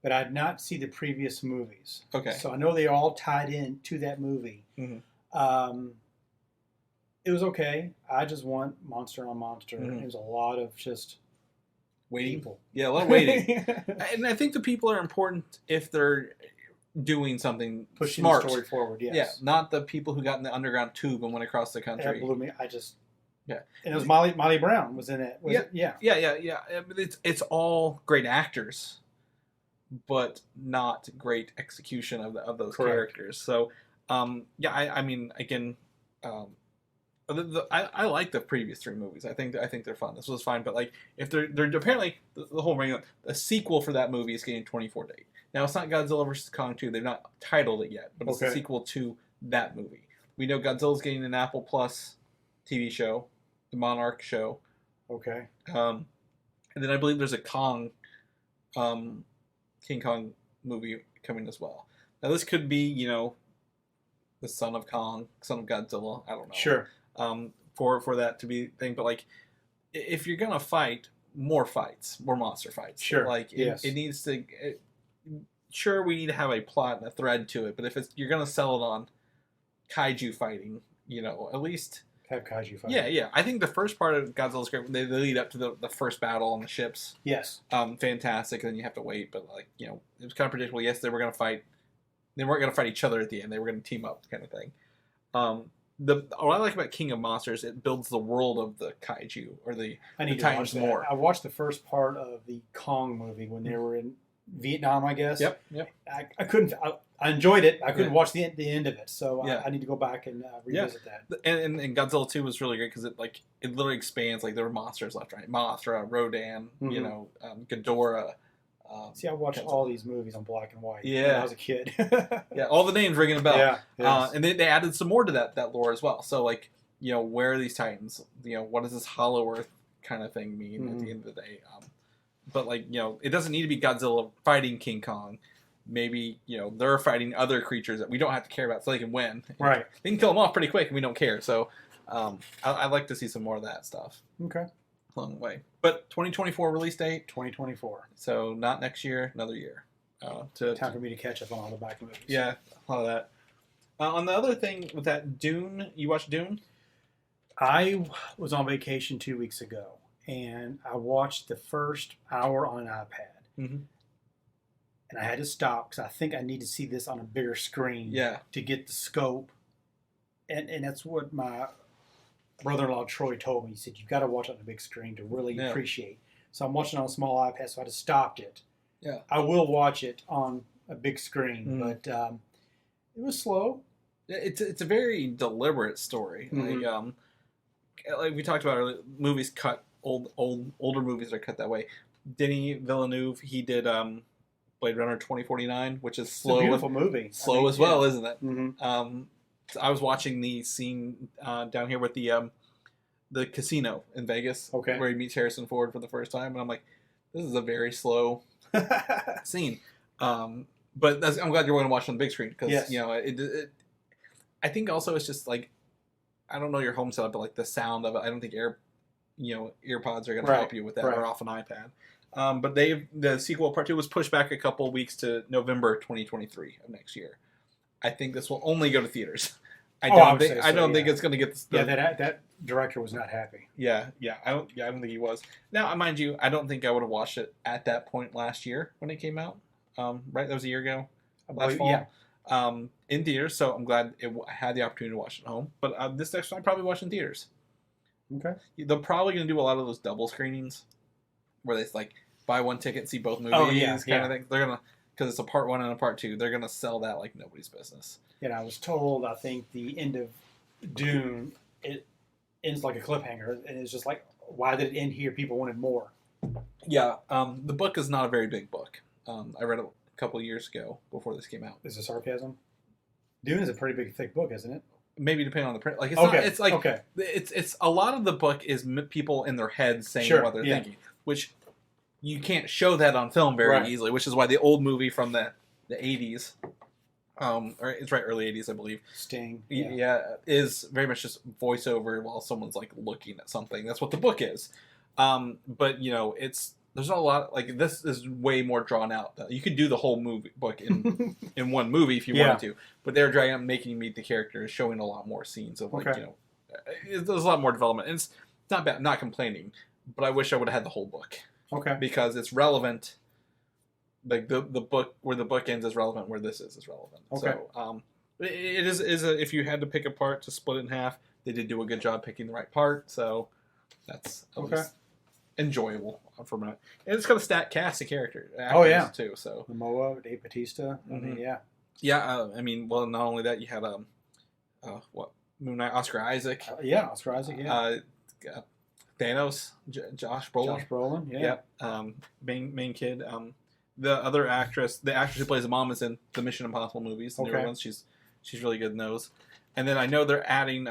But I did not see the previous movies. Okay. So I know they all tied in to that movie. Mm-hmm. It was okay. I just want monster on monster. Mm-hmm. It was a lot of just waiting. People. Yeah, a lot of waiting. And I think the people are important if they're doing something pushing smart. The story forward. Yes. Yeah, not the people who got in the underground tube and went across the country. That blew me. Yeah. And it was Molly Brown was in it. Yeah. It's all great actors, but not great execution of those characters. So, I mean, again, I like the previous three movies. I think they're fun. This was fine, but like if they're apparently the whole ring, a sequel for that movie is getting 24 date. Now it's not Godzilla vs. Kong 2. They've not titled it yet, but it's a sequel to that movie. We know Godzilla's getting an Apple Plus TV show, the Monarch show. Okay. And then I believe there's a King Kong movie coming as well. Now this could be, the son of Kong, son of Godzilla. I don't know. Sure. For that to be a thing, but like, if you're gonna fight, more monster fights. Sure. Like it needs to. Sure, we need to have a plot and a thread to it, but if you're gonna sell it on kaiju fighting, at least have kaiju fighting. Yeah. I think the first part of Godzilla's great. They lead up to the first battle on the ships. Yes. Fantastic. And then you have to wait, but it was kind of predictable. Yes, they were gonna fight. They weren't gonna fight each other at the end. They were gonna team up, kind of thing. What I like about King of Monsters, it builds the world of the kaiju or the Titans more. I watched the first part of the Kong movie when they were in Vietnam, I guess. Yep. I couldn't. I enjoyed it. I couldn't watch the end of it, so I need to go back and revisit that. And Godzilla 2 was really great because it literally expands. Like there were monsters left, right? Mothra, Rodan, Ghidorah. See, I watched all these movies on black and white when I was a kid. All the names ringing a bell. Yeah, yes. And they added some more to that lore as well. So, where are these Titans? What does this Hollow Earth kind of thing mean at the end of the day? But, it doesn't need to be Godzilla fighting King Kong. Maybe, they're fighting other creatures that we don't have to care about so they can win. Right. They can kill them off pretty quick and we don't care. So, I'd like to see some more of that stuff. Okay. Along the way. But 2024 release date? 2024. So not next year, another year. Time for me to catch up on all the back movies. Yeah, a lot of that. On the other thing with that Dune, you watched Dune? I was on vacation 2 weeks ago, and I watched the first hour on an iPad. Mm-hmm. And I had to stop because I think I need to see this on a bigger screen to get the scope. And that's what my brother-in-law Troy told me. He said, you've got to watch it on a big screen to really appreciate. So I'm watching it on a small iPad, so I just stopped it. Yeah. I will watch it on a big screen, but it was slow. It's a very deliberate story. Mm-hmm. Like we talked about earlier, movies cut, older movies are cut that way. Denis Villeneuve, he did Blade Runner 2049, which is slow. It's a beautiful movie. Slow as well, isn't it? Mm-hmm. I was watching the scene down here with the casino in Vegas, where he meets Harrison Ford for the first time, and I'm like, this is a very slow scene. But I'm glad you're going to watch it on the big screen because I think also it's just I don't know your home setup, but the sound of it. I don't think earpods are going to help you with that, or off an iPad. But the sequel part 2 was pushed back a couple of weeks to November 2023 of next year. I think this will only go to theaters. I don't think it's going to get this. That director was not happy. I don't think he was. Now, mind you, I don't think I would have watched it at that point last year when it came out. Right, that was a year ago, last fall. Yeah. In theaters, so I'm glad I had the opportunity to watch it at home. But this next one, I'd probably watch in theaters. Okay. They're probably going to do a lot of those double screenings, where they buy one ticket and see both movies, kind of thing. They're gonna, because it's a part 1 and a part 2. They're gonna sell that like nobody's business. And I was told, I think the end of Dune, it ends like a cliffhanger, and it's just like, why did it end here? People wanted more. Yeah, the book is not a very big book. I read it a couple of years ago before this came out. Is it sarcasm? Dune is a pretty big, thick book, isn't it? Maybe depending on the print. Like it's a lot of the book is people in their heads saying what they're thinking, which you can't show that on film very easily. Which is why the old movie from the 80s. Or it's early 80s, I believe. Sting. Is very much just voiceover while someone's looking at something. That's what the book is. But there's not a lot this is way more drawn out. You could do the whole book in in one movie if you wanted to, but they're dragging out, making you meet the characters, showing a lot more scenes of there's a lot more development. And it's not bad. I'm not complaining, but I wish I would have had the whole book. Okay. Because it's relevant. Like the book where the book ends is relevant, where this is relevant. Okay. So it is if you had to pick a part to split it in half, they did do a good job picking the right part. So that's enjoyable from it. And it's got a stacked cast of actors too. So Momoa, Dave Bautista. I mean, well, not only that, you had Moon Knight, Oscar Isaac. Oscar Isaac. Thanos, Josh Brolin. Main kid. The other actress, the actress who plays the mom, is in the Mission Impossible movies, the newer ones. She's really good in those. And then I know they're adding.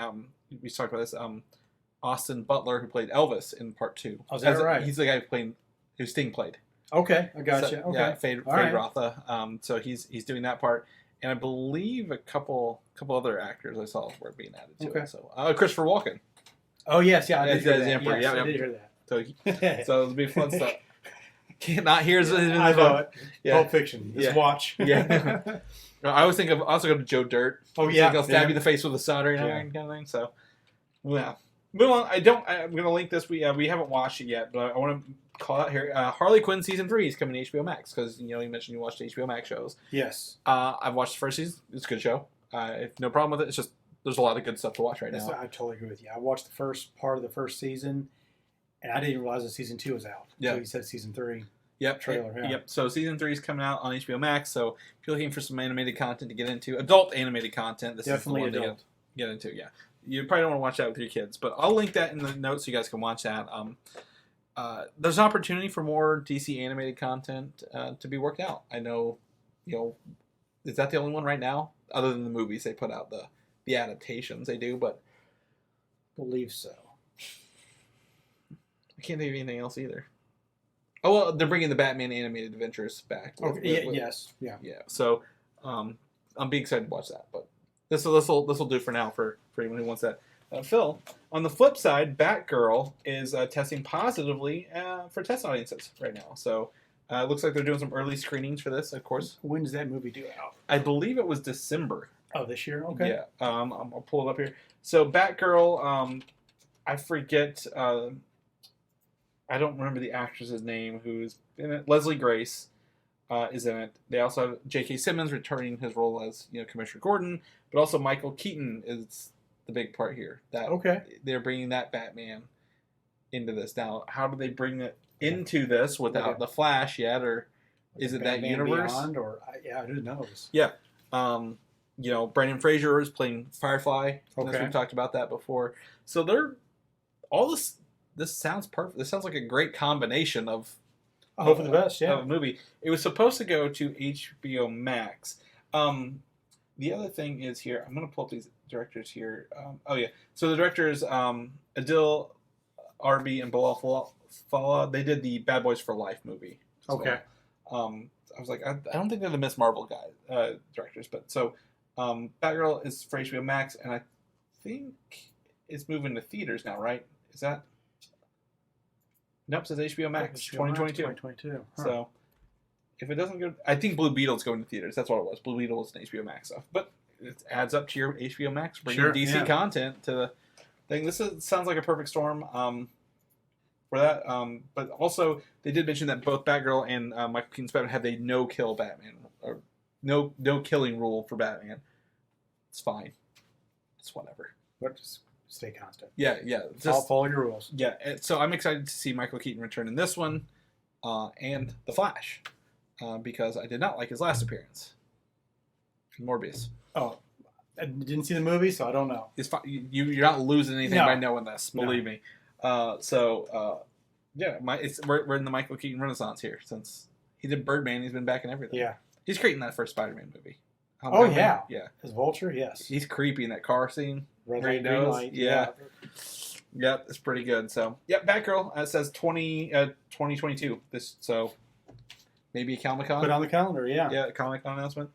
We talked about this. Austin Butler, who played Elvis in part 2. Oh, is that right? He's the guy who Sting played. Okay, I gotcha. Okay, yeah, Fade Rotha. So he's doing that part, and I believe a couple other actors I saw were being added to it. So Christopher Walken. Oh yes, I did hear that. Emperor. I did hear that. So it'll be fun stuff. Cannot hear. I know it. Pulp Fiction. Just watch. I always think of go to Joe Dirt. Oh yeah, I'll stab you in the face with a soldering iron kind of thing. So, yeah. Move on. I'm going to link this. We haven't watched it yet, but I want to call out here. Harley Quinn season 3 is coming to HBO Max because you mentioned you watched HBO Max shows. Yes. I've watched the first season. It's a good show. No problem with it. It's just there's a lot of good stuff to watch right now. I totally agree with you. I watched the first part of the first season, and I didn't realize that season 2 was out. Yeah. So you said season 3. Yep. Trailer. Yep. So season 3 is coming out on HBO Max. So if you're looking for some animated content to get into, adult animated content, this definitely is the one to get into. Yeah. You probably don't want to watch that with your kids, but I'll link that in the notes so you guys can watch that. There's an opportunity for more DC animated content to be worked out. I know, is that the only one right now? Other than the movies they put out, the adaptations they do, but I believe so. I can't think of anything else either. Oh, well, they're bringing the Batman animated adventures back. Yes. So, I'm being excited to watch that, but this will do for now for anyone who wants that. Phil, on the flip side, Batgirl is testing positively for test audiences right now. So it looks like they're doing some early screenings for this, of course. When does that movie due out? I believe it was December. Oh, this year? Okay. Yeah. I'll pull it up here. So Batgirl, I forget. I don't remember the actress's name who's in it. Leslie Grace is in it. They also have J.K. Simmons returning his role as Commissioner Gordon, but also Michael Keaton is the big part here. They're bringing that Batman into this. Now, how do they bring it into this without the Flash yet, or is it Batman that universe? Beyond, or who knows? Yeah. Brendan Fraser is playing Firefly. Okay. We've talked about that before. So they're all this. This sounds perfect. This sounds like a great combination of. Hope for the best. Yeah. Of a movie. It was supposed to go to HBO Max. The other thing is here. I'm going to pull up these directors here. So the directors, Adil Arbi and Bilal Fallah, they did the Bad Boys for Life movie. Okay. I was like, I don't think they're the Miss Marvel directors, but so Batgirl is for HBO Max, and I think it's moving to theaters now, right? Is that? Nope, it says HBO Max, 2022. 2022. Huh. So, if it doesn't go... I think Blue Beetle's going to theaters. That's what it was. Blue Beetle is an HBO Max stuff. But it adds up to your HBO Max, bringing DC content to the thing. Sounds like a perfect storm for that. But also, they did mention that both Batgirl and Michael Keaton's Batman have a no-kill Batman, or no killing rule for Batman. It's fine. It's whatever. But just stay constant. Yeah. Just follow your rules. Yeah, so I'm excited to see Michael Keaton return in this one, and The Flash, because I did not like his last appearance. Morbius. Oh, I didn't see the movie, so I don't know. It's fine. You're not losing anything by knowing this. Believe me. We're in the Michael Keaton renaissance here, since he did Birdman. He's been back in everything. Yeah, he's great in that first Spider-Man movie. Yeah. As Vulture, yes. He's creepy in that car scene. Red light, green light. Yeah. Yep, it's pretty good. So, Batgirl. It says 2022. So maybe a Comic-Con. Put on the calendar. Yeah. Yeah, Comic-Con announcement.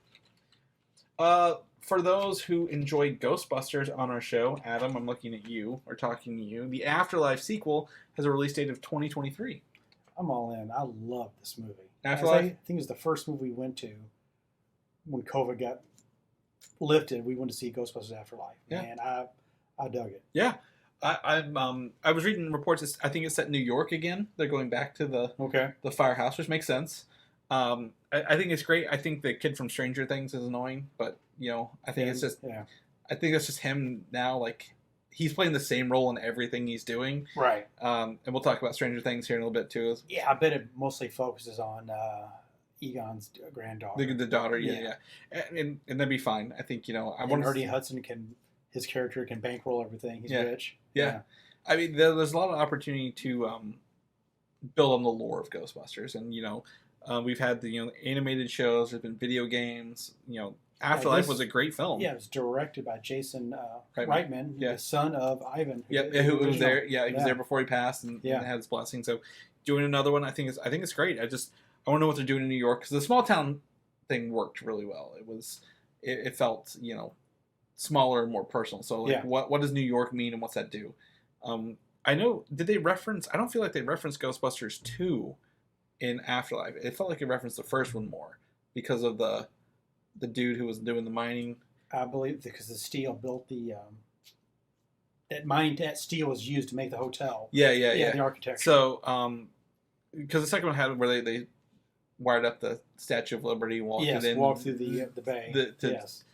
For those who enjoy Ghostbusters on our show, Adam, I'm looking at you, or talking to you. The Afterlife sequel has a release date of 2023. I'm all in. I love this movie. Afterlife? I think it was the first movie we went to when COVID got lifted. We went to see Ghostbusters Afterlife. Yeah. And I dug it. Yeah. I was reading reports. I think it's set in New York again. They're going back to the firehouse, which makes sense. I think it's great. I think the kid from Stranger Things is annoying, but I think it's just I think that's just him now. Like, he's playing the same role in everything he's doing. Right. And we'll talk about Stranger Things here in a little bit too. Yeah, I bet it mostly focuses on Egon's granddaughter. The daughter, yeah. And that'd be fine. I think I want Ernie Hudson his character can bankroll everything. He's rich. Yeah. I mean, there's a lot of opportunity to build on the lore of Ghostbusters, and we've had the animated shows. There's been video games. Afterlife was a great film. Yeah, it was directed by Jason Reitman, the son of Ivan. Who was there? Yeah, he was there before he passed, and had his blessing. So, doing another one, I think it's great. I want to know what they're doing in New York, because the small town thing worked really well. It felt smaller and more personal. So what does New York mean, and what's that do? I know. Did they reference? I don't feel like they referenced Ghostbusters 2 in Afterlife. It felt like it referenced the first one more because of the dude who was doing the mining. I believe because the steel built the that steel was used to make the hotel. Yeah. The architecture. So because the second one had where they wired up the Statue of Liberty, walked through the bay. Yes.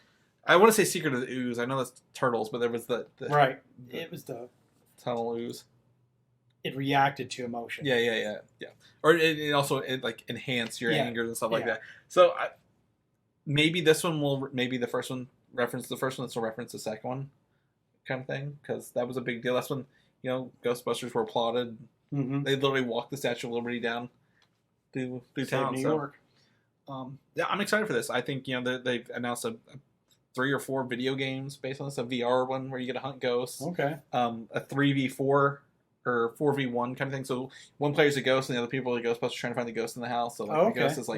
I want to say Secret of the Ooze. I know that's turtles, but there was the right. It was the tunnel ooze. It reacted to emotion. Yeah. Or it also enhanced your anger and stuff like that. So maybe this one maybe the first one reference the first one. This will reference the second one, kind of thing, because that was a big deal. That's when Ghostbusters were applauded. Mm-hmm. They literally walked the Statue of Liberty down through town. New York. I'm excited for this. I think they've announced a 3 or 4 video games based on this. A VR one where you get to hunt ghosts. Okay. A 3v4 or 4v1 kind of thing. So one player's a ghost and the other people are Ghostbusters trying to find the ghost in the house. So the ghost is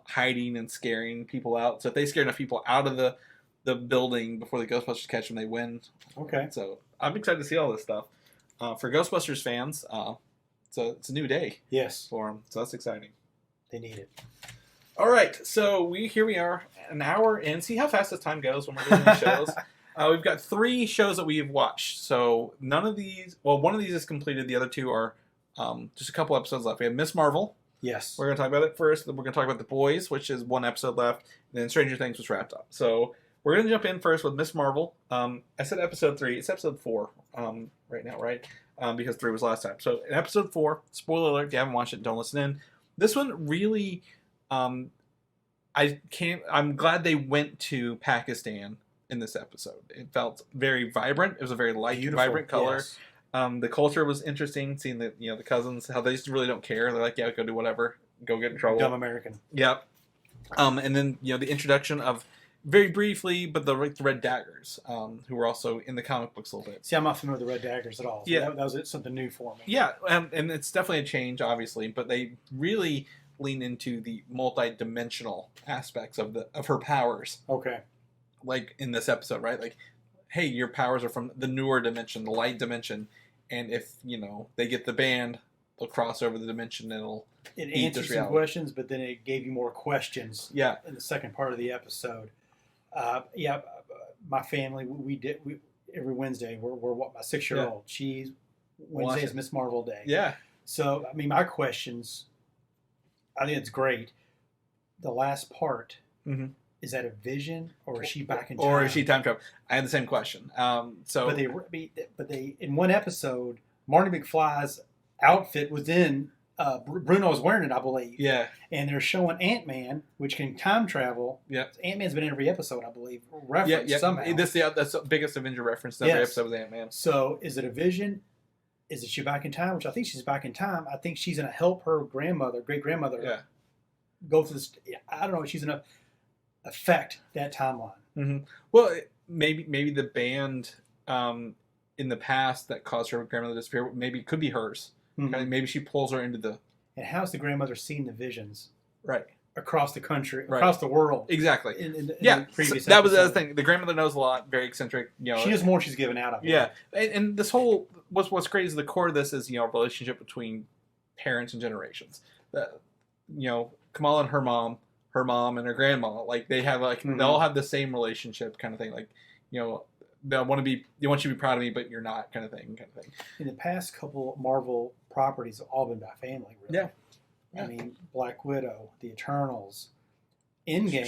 hiding and scaring people out. So if they scare enough people out of the building before the Ghostbusters catch them, they win. Okay. So I'm excited to see all this stuff. For Ghostbusters fans, so it's a new day. Yes. For them. So that's exciting. They need it. All right, so here we are, an hour in. See how fast this time goes when we're doing these shows. We've got 3 shows that we've watched. So none of these, one of these is completed. The other 2 are just a couple episodes left. We have Miss Marvel. Yes. We're going to talk about it first. Then we're going to talk about The Boys, which is 1 episode left. And then Stranger Things was wrapped up. So we're going to jump in first with Miss Marvel. I said episode 3. It's episode 4 right now, right? Because 3 was last time. So in episode 4, spoiler alert, if you haven't watched it, don't listen in. This one really... I'm glad they went to Pakistan in this episode. It felt very vibrant. It was a very light, vibrant color. Yes. The culture was interesting. Seeing the the cousins, how they just really don't care. They're like, yeah, go do whatever, go get in trouble. Dumb American. Yep. And then the introduction of very briefly, but the Red Daggers, who were also in the comic books a little bit. See, I'm not familiar with the Red Daggers at all. So that was something new for me. Yeah, and it's definitely a change, obviously, but they really lean into the multi-dimensional aspects of her powers. Okay. Like in this episode, right? Like, hey, your powers are from the newer dimension, the light dimension, and if they get the band, cross over the dimension and it'll It eat answered this some reality. questions, but then it gave you more questions. Yeah. In the second part of the episode, my family we every Wednesday we're my 6-year-old. Wednesday is Miss Marvel Day. Yeah. So I mean, my questions, I think it's great. The last part, is that a vision, or is she back in time? Or is she time travel? I had the same question. But they in one episode, Marty McFly's outfit was in. Bruno was wearing it, I believe. Yeah. And they're showing Ant-Man, which can time travel. Yeah. Ant-Man's been in every episode, I believe. Referenced somehow. That's the biggest Avenger reference to every episode was Ant-Man. So is it a vision? Is it she back in time? Which I think she's back in time. I think she's going to help her great-grandmother go through this. I don't know if she's going to affect that timeline. Mm-hmm. Well, maybe the band in the past that caused her grandmother to disappear maybe could be hers. Mm-hmm. Maybe she pulls her into the... And how's the grandmother seen the visions? Right. Across the country, across the world. Exactly. In previous that was the other thing. The grandmother knows a lot, very eccentric. She knows more she's given out of. Yeah. And this whole... What's great is the core of this is, a relationship between parents and generations. Kamala and her mom and her grandma, like, they have, like, they all have the same relationship kind of thing. Like, they want you to be proud of me, but you're not, kind of thing. In the past couple Marvel properties have all been by family, really. Yeah. I mean, Black Widow, The Eternals, Endgame,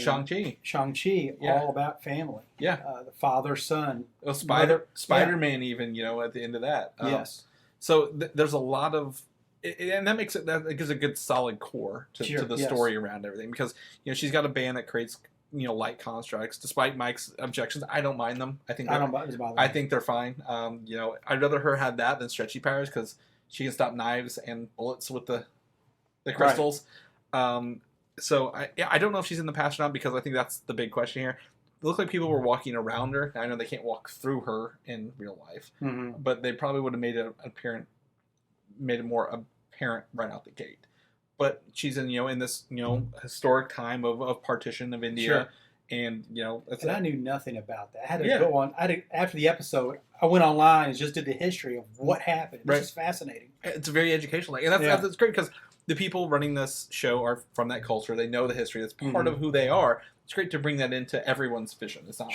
Shang-Chi, all about family. Yeah. The father, son. Well, Spider-Man even, at the end of that. Yes. So there's a lot of... And that gives a good solid core to the story around everything. Because, she's got a band that creates... light constructs. Despite Mike's objections, I don't mind them. I think they're fine. I'd rather her have that than stretchy powers because she can stop knives and bullets with the crystals. Right. So I don't know if she's in the past or not because I think that's the big question here. It looked like people were walking around her. I know they can't walk through her in real life, but they probably would have made it more apparent right out the gate. But she's in this historic time of partition of India, and I knew nothing about that. I had to go on. After the episode, I went online and just did the history of what happened. It's just fascinating. It's very educational, and that's great because the people running this show are from that culture. They know the history. That's part of who they are. It's great to bring that into everyone's vision. It's not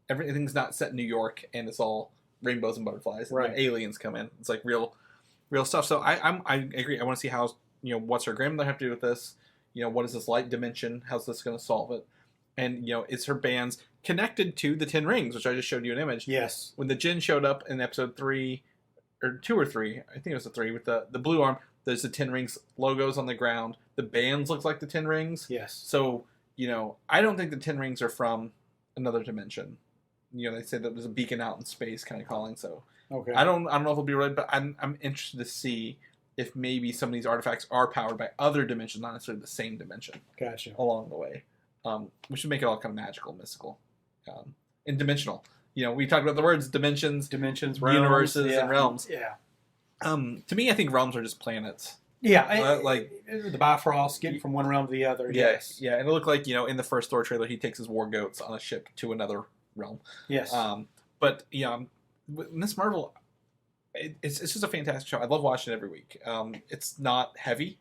everything's not set in New York, and it's all rainbows and butterflies. And then aliens come in. It's like real stuff. So I agree. I want to see how. What's her grandmother have to do with this? What is this light dimension? How's this going to solve it? And, is her bands connected to the 10 rings, which I just showed you an image. Yes. When the Jinn showed up in episode 3, or 2 or 3, I think it was the 3, with the blue arm, there's the 10 rings logos on the ground. The bands look like the 10 rings. Yes. So, I don't think the 10 rings are from another dimension. They say that there's a beacon out in space kind of calling, so. Okay. I don't know if it'll be right, but I'm interested to see if maybe some of these artifacts are powered by other dimensions, not necessarily the same dimension. Gotcha. Along the way. Which would make it all kind of magical, mystical, and dimensional. We talked about the words dimensions, realms, universes, and realms. Yeah. To me, I think realms are just planets. Yeah. Like the Bifrost getting from one realm to the other. Yes. Yeah, and it looked like, in the first Thor trailer, he takes his war goats on a ship to another realm. Yes. But, Miss Marvel... It's just a fantastic show. I love watching it every week. It's not heavy,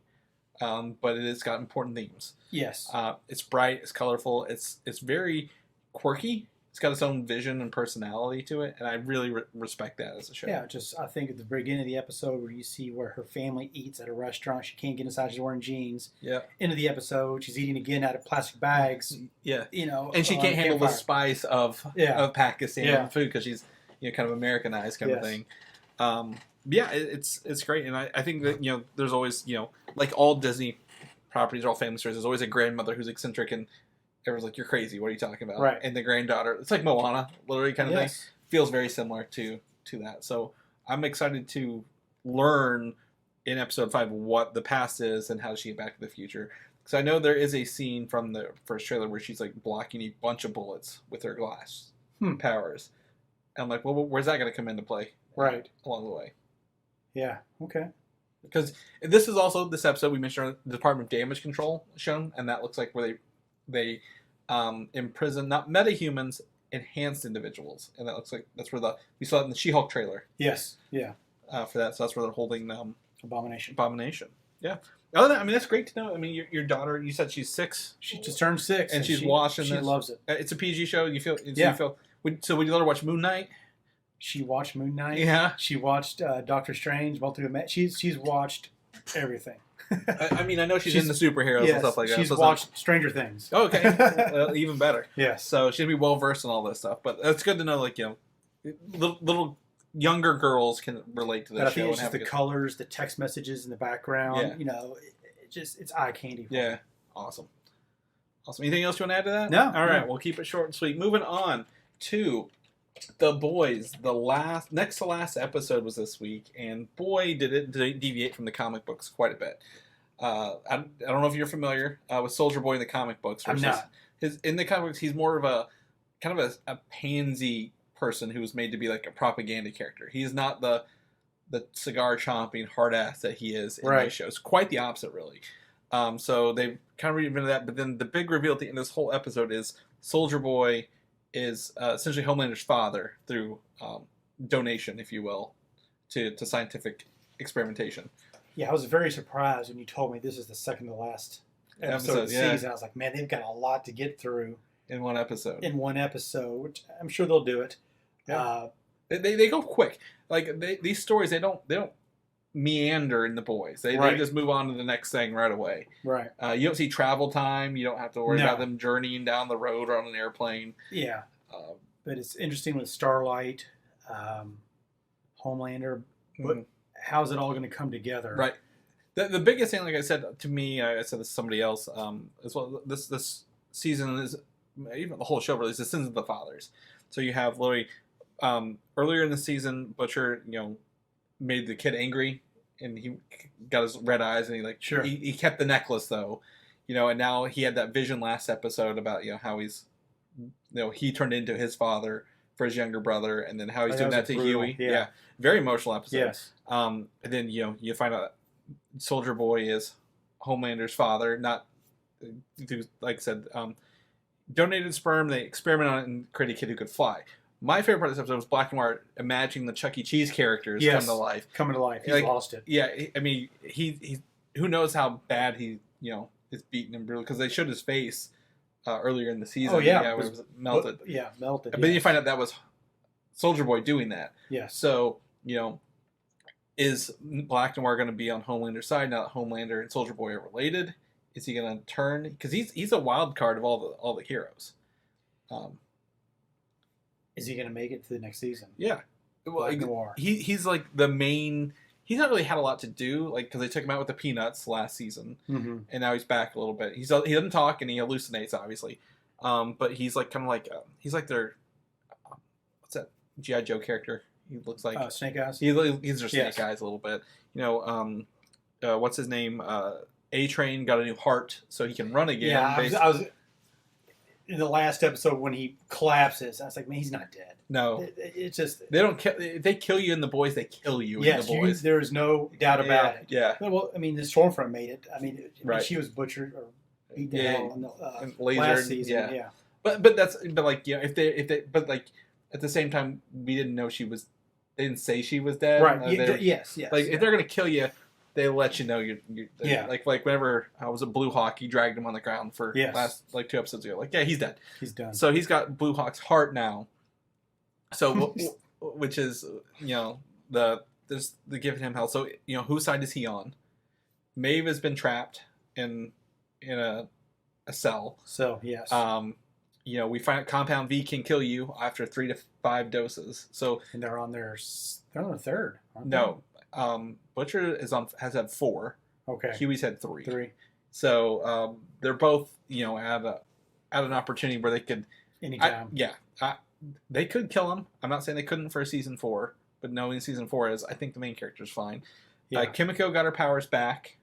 but it has got important themes. Yes. It's bright. It's colorful. It's very quirky. It's got its own vision and personality to it, and I really respect that as a show. Yeah, I think at the beginning of the episode where you see where her family eats at a restaurant, she can't get inside, she's wearing jeans. Yeah. End of the episode, she's eating again out of plastic bags. Yeah. And she can't handle the spice of Pakistan food because she's kind of Americanized kind of thing. It's great, and I think that there's always like all Disney properties, all family stories. There's always a grandmother who's eccentric, and everyone's like, "You're crazy. What are you talking about?" Right. And the granddaughter, it's like Moana, literally kind of thing. Feels very similar to that. So I'm excited to learn in episode 5 what the past is and how she get back to the future. Because I know there is a scene from the first trailer where she's like blocking a bunch of bullets with her glass powers. And I'm like, well, where's that going to come into play? Right. Along the way. Yeah. Okay. Because this is also this episode we mentioned the Department of Damage Control shown, and that looks like where they imprison not metahumans, enhanced individuals, and that looks like that's where we saw it in the She-Hulk trailer. Yes. Yeah. For that, so that's where they're holding Abomination. Yeah. Other than, I mean, that's great to know. I mean, your daughter, you said she's 6. She just turned 6. And she's watching this. She loves it. It's a PG show. You feel? Yeah. So would you let her watch Moon Knight? She watched Moon Knight. Yeah. She watched Doctor Strange. She's watched everything. I mean, I know she's into superheroes and stuff like that. She's watched Stranger Things. Okay. Even better. Yes. So she'd be well versed in all this stuff. But it's good to know, like, little younger girls can relate to this show. I think it's just the colors, the text messages in the background. Yeah. It's eye candy. Yeah. Awesome. Anything else you want to add to that? No. All right. We'll keep it short and sweet. Moving on to The Boys. The next to last episode was this week, and boy, did it deviate from the comic books quite a bit. I don't know if you're familiar with Soldier Boy in the comic books. I'm not. In the comic books, he's more of a kind of a pansy person who was made to be like a propaganda character. He's not the cigar chomping hard ass that he is in these shows. Quite the opposite, really. So they kind of reinvented that, but then the big reveal at the end of this whole episode is Soldier Boy is essentially Homelander's father through donation, if you will, to scientific experimentation. Yeah, I was very surprised when you told me this is the second to last episode of the season. I was like, man, they've got a lot to get through in one episode. Which I'm sure they'll do it. Yeah. They go quick. Like these stories, they don't meander in The Boys. They just move on to the next thing right away. Right. You don't see travel time. You don't have to worry about them journeying down the road or on an airplane. Yeah. But it's interesting with Starlight, Homelander. But how's it all going to come together? Right. The biggest thing, like I said to me, I said this to somebody else as well. This season is, even the whole show really, is the sins of the fathers. So you have literally earlier in the season, Butcher, made the kid angry, and he got his red eyes, and he kept the necklace though, and now he had that vision last episode about how he's, he turned into his father for his younger brother, and then how he's doing that to Huey. Yeah, very emotional episode. Yes. And then you find out Soldier Boy is Homelander's father, not, like I said, donated sperm. They experiment on it and create a kid who could fly. My favorite part of this episode was Black Noir imagining the Chuck E. Cheese characters come to life. Coming to life. He's lost it. Yeah, I mean, he who knows how bad he is beaten and brutal, because they showed his face earlier in the season. Oh yeah, it was melted. Melted. But then you find out that was Soldier Boy doing that. Yes. So is Black Noir going to be on Homelander's side now that Homelander and Soldier Boy are related? Is he going to turn? Because he's a wild card of all the heroes. Is he going to make it to the next season? Yeah. Well, Noir. He's like the main. He's not really had a lot to do, like, because they took him out with the Peanuts last season, and now he's back a little bit. He doesn't talk and he hallucinates, obviously, but he's like kind of like he's like their what's that G.I. Joe character? He looks like Snake Eyes. He's their Snake Eyes a little bit. What's his name? A-Train got a new heart, so he can run again. Yeah, I was in the last episode when he collapses. I was like, man, he's not dead. No, it's just they don't kill. They kill you in The Boys. They kill you in The Boys. There's no doubt about it. Yeah. Well, I mean, the Stormfront made it. I mean, she was butchered or beat down in the last season. Yeah. But at the same time, we didn't know she was. They didn't say she was dead. Right. Yes. Like if they're gonna kill you, they let you know you're like whenever I was a Blue Hawk, he dragged him on the ground for last 2 episodes ago. Like, yeah, he's dead. He's done. So he's got Blue Hawk's heart now. So which is they're giving him hell. So whose side is he on? Maeve has been trapped in a cell. So yes. We find out Compound V can kill you after 3 to 5 doses. So and they're on their third. Aren't no. Butcher has had 4. Okay. Huey's had 3. So they're both at an opportunity where they could anytime. They could kill him. I'm not saying they couldn't for season 4, but knowing season 4 is, I think the main character's fine. Yeah. Kimiko got her powers back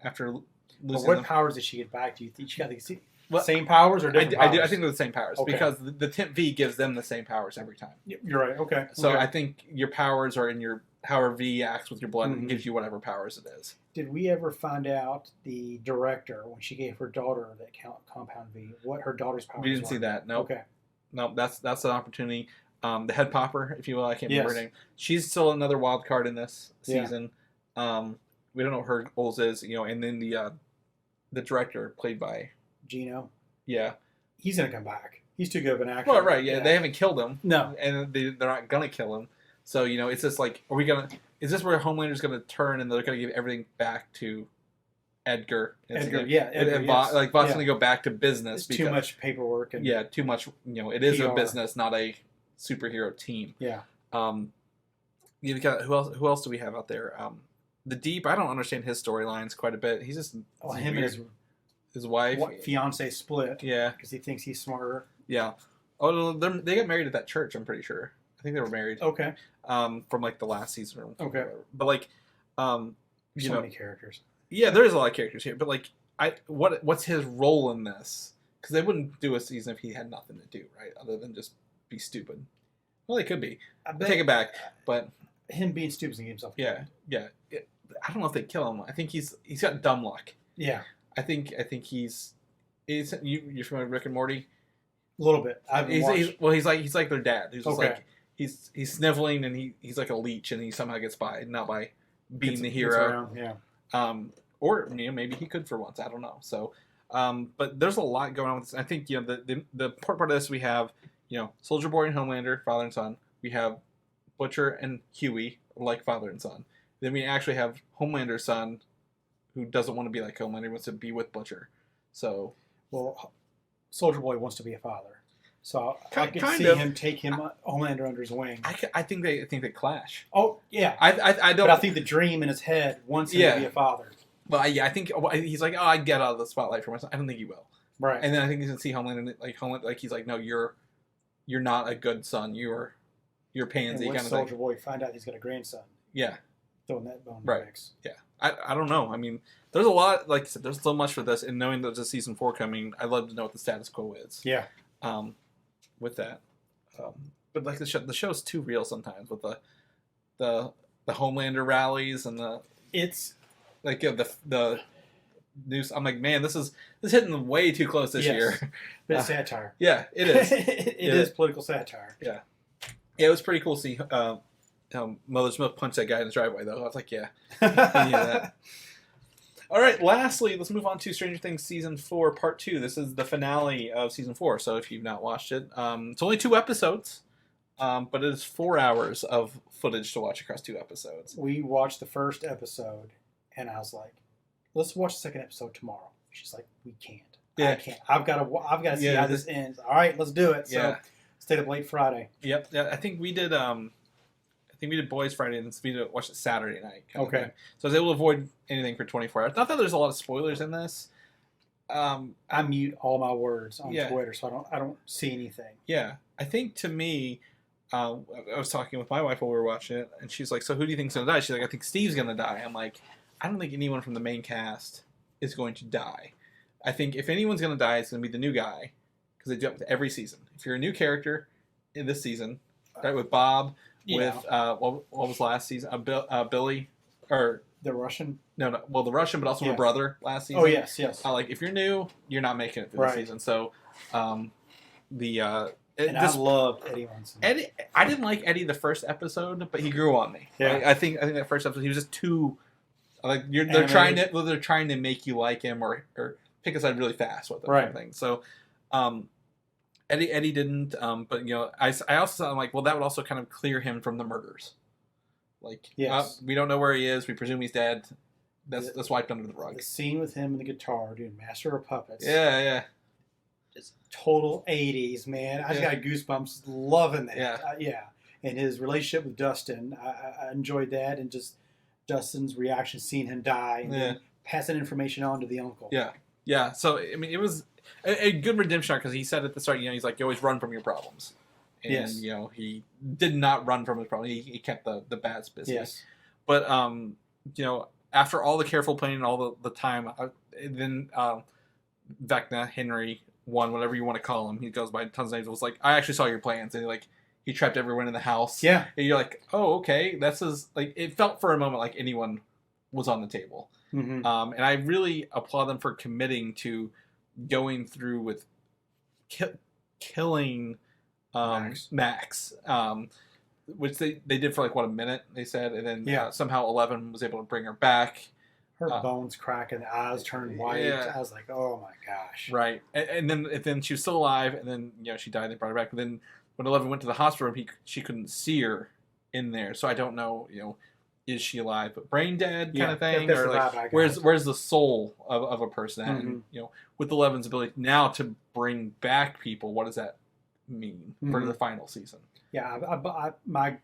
after losing. What powers did she get back? Do you think she got the same powers or different powers? I think they're the same powers because the Temp V gives them the same powers every time. You're right. Okay. So I think your powers are in your however V acts with your blood and gives you whatever powers it is. Did we ever find out the director when she gave her daughter that Compound V what her daughter's powers were? We didn't see that. No. Okay. No, that's an opportunity. The head popper, if you will, I can't remember her name. She's still another wild card in this season. we don't know what her roles is, and then the director played by Gino. Yeah. He's gonna come back. He's too good of an actor. Well, right, yeah. They haven't killed him. No. And they're not gonna kill him. So, it's just like, is this where Homelander's gonna turn and they're gonna give everything back to Edgar? Edgar, yes. Like, Boston to go back to business. It's too much paperwork. And too much, it is PR. a business, not a superhero team. Yeah. Who else do we have out there? The Deep, I don't understand his storylines quite a bit. He's just... him and his wife. Fiance split. Yeah. Because he thinks he's smarter. Yeah. Oh, they got married at that church, I'm pretty sure. I think they were married. Okay. From, like, the last season. Or okay. Whatever. But, like... so many characters. Yeah, there is a lot of characters here. But, like, what's his role in this? Because they wouldn't do a season if he had nothing to do, right? Other than just be stupid. Well, he could be. I take it back, but... Him being stupid and himself. Yeah. I don't know if they kill him. I think he's got dumb luck. Yeah. I think he's you're familiar with Rick and Morty? A little bit. He's like their dad. He's just okay. like he's sniveling and he's like a leech and he somehow gets by, not by being the hero. Yeah. Or maybe he could for once. I don't know. So, but there's a lot going on with this. I think the important part of this, we have Soldier Boy and Homelander, father and son. We have Butcher and Huey, like father and son. Then we actually have Homelander's son, who doesn't want to be like Homelander, wants to be with Butcher. So, well, Soldier Boy wants to be a father, so I can see him take Homelander under his wing. I think they clash. Oh yeah, I don't. But I think the dream in his head wants him to be a father. Well, I think he's like, I get out of the spotlight for myself. I don't think he will. Right. And then I think he's gonna see Homelander like he's like, no, you're not a good son. You're pansy kind of thing. Soldier Boy find out he's got a grandson. Yeah. Throwing that bone right. mix. Yeah. I don't know. I mean, there's a lot, like I said, there's so much for this, and knowing that there's a season 4 coming, I'd love to know what the status quo is. Yeah. With that. But like the show's too real sometimes with the Homelander rallies and it's like the news. I'm like, man, this is hitting way too close this year. But it's satire. Yeah, it is. it is political satire. Yeah. Yeah, it was pretty cool to see Mother Smith punch that guy in the driveway, though. I was like, yeah. That. All right, lastly, let's move on to Stranger Things Season 4, Part 2. This is the finale of Season 4, so if you've not watched it, it's only 2 episodes, but it is 4 hours of footage to watch across 2 episodes. We watched the first episode, and I was like, let's watch the second episode tomorrow. She's like, we can't. Yeah. I can't. I've got to see how this ends. All right, let's do it. So stayed up late Friday. Yep. Yeah, I think we did Boys Friday, and we watched it Saturday night. Okay. So I was able to avoid anything for 24 hours. Not that there's a lot of spoilers in this. I mute all my words on Twitter, so I don't see anything. Yeah. I think to me, I was talking with my wife while we were watching it, and she's like, so who do you think's going to die? She's like, I think Steve's going to die. I'm like, I don't think anyone from the main cast is going to die. I think if anyone's going to die, it's going to be the new guy, because they do it with every season. If you're a new character in this season, right, with Bob, with what was last season? Billy, or the Russian? No. Well, the Russian, but also her brother last season. Oh yes. Like if you're new, you're not making it through the season. So, I loved Eddie Munson. I didn't like Eddie the first episode, but he grew on me. Yeah. Like, I think that first episode he was just too like they're trying to make you like him or pick a side really fast with him. Right. Kind of thing. So, Eddie didn't, but I also thought, I'm like, well, that would also kind of clear him from the murders. Like, we don't know where he is. We presume he's dead. That's wiped under the rug. The scene with him and the guitar doing Master of Puppets. Yeah. Just total 80s, man. I just got goosebumps loving that. Yeah. And his relationship with Dustin, I enjoyed that, and just Dustin's reaction, seeing him die, and then passing information on to the uncle. Yeah. So I mean, it was a good redemption arc, because he said at the start, he's like, you always run from your problems. And, he did not run from his problem. He kept the bad busy. Yes. But, after all the careful planning, all the time, then Vecna, Henry, one, whatever you want to call him, he goes by tons of names, was like, I actually saw your plans. And he trapped everyone in the house. Yeah. And you're like, oh, okay. It felt for a moment like anyone was on the table. Mm-hmm. And I really applaud them for committing to going through with killing Max, which they did for a minute, they said, and then somehow 11 was able to bring her back. Her bones crack and the eyes turn white. I was like, oh my gosh. Right. And then she was still alive, and then she died. They brought her back. But then when 11 went to the hospital room, she couldn't see her in there. So I don't know. Is she alive? But brain dead kind of thing, or like where's the soul of a person at? And, with 11's ability now to bring back people, what does that mean for the final season? Yeah, my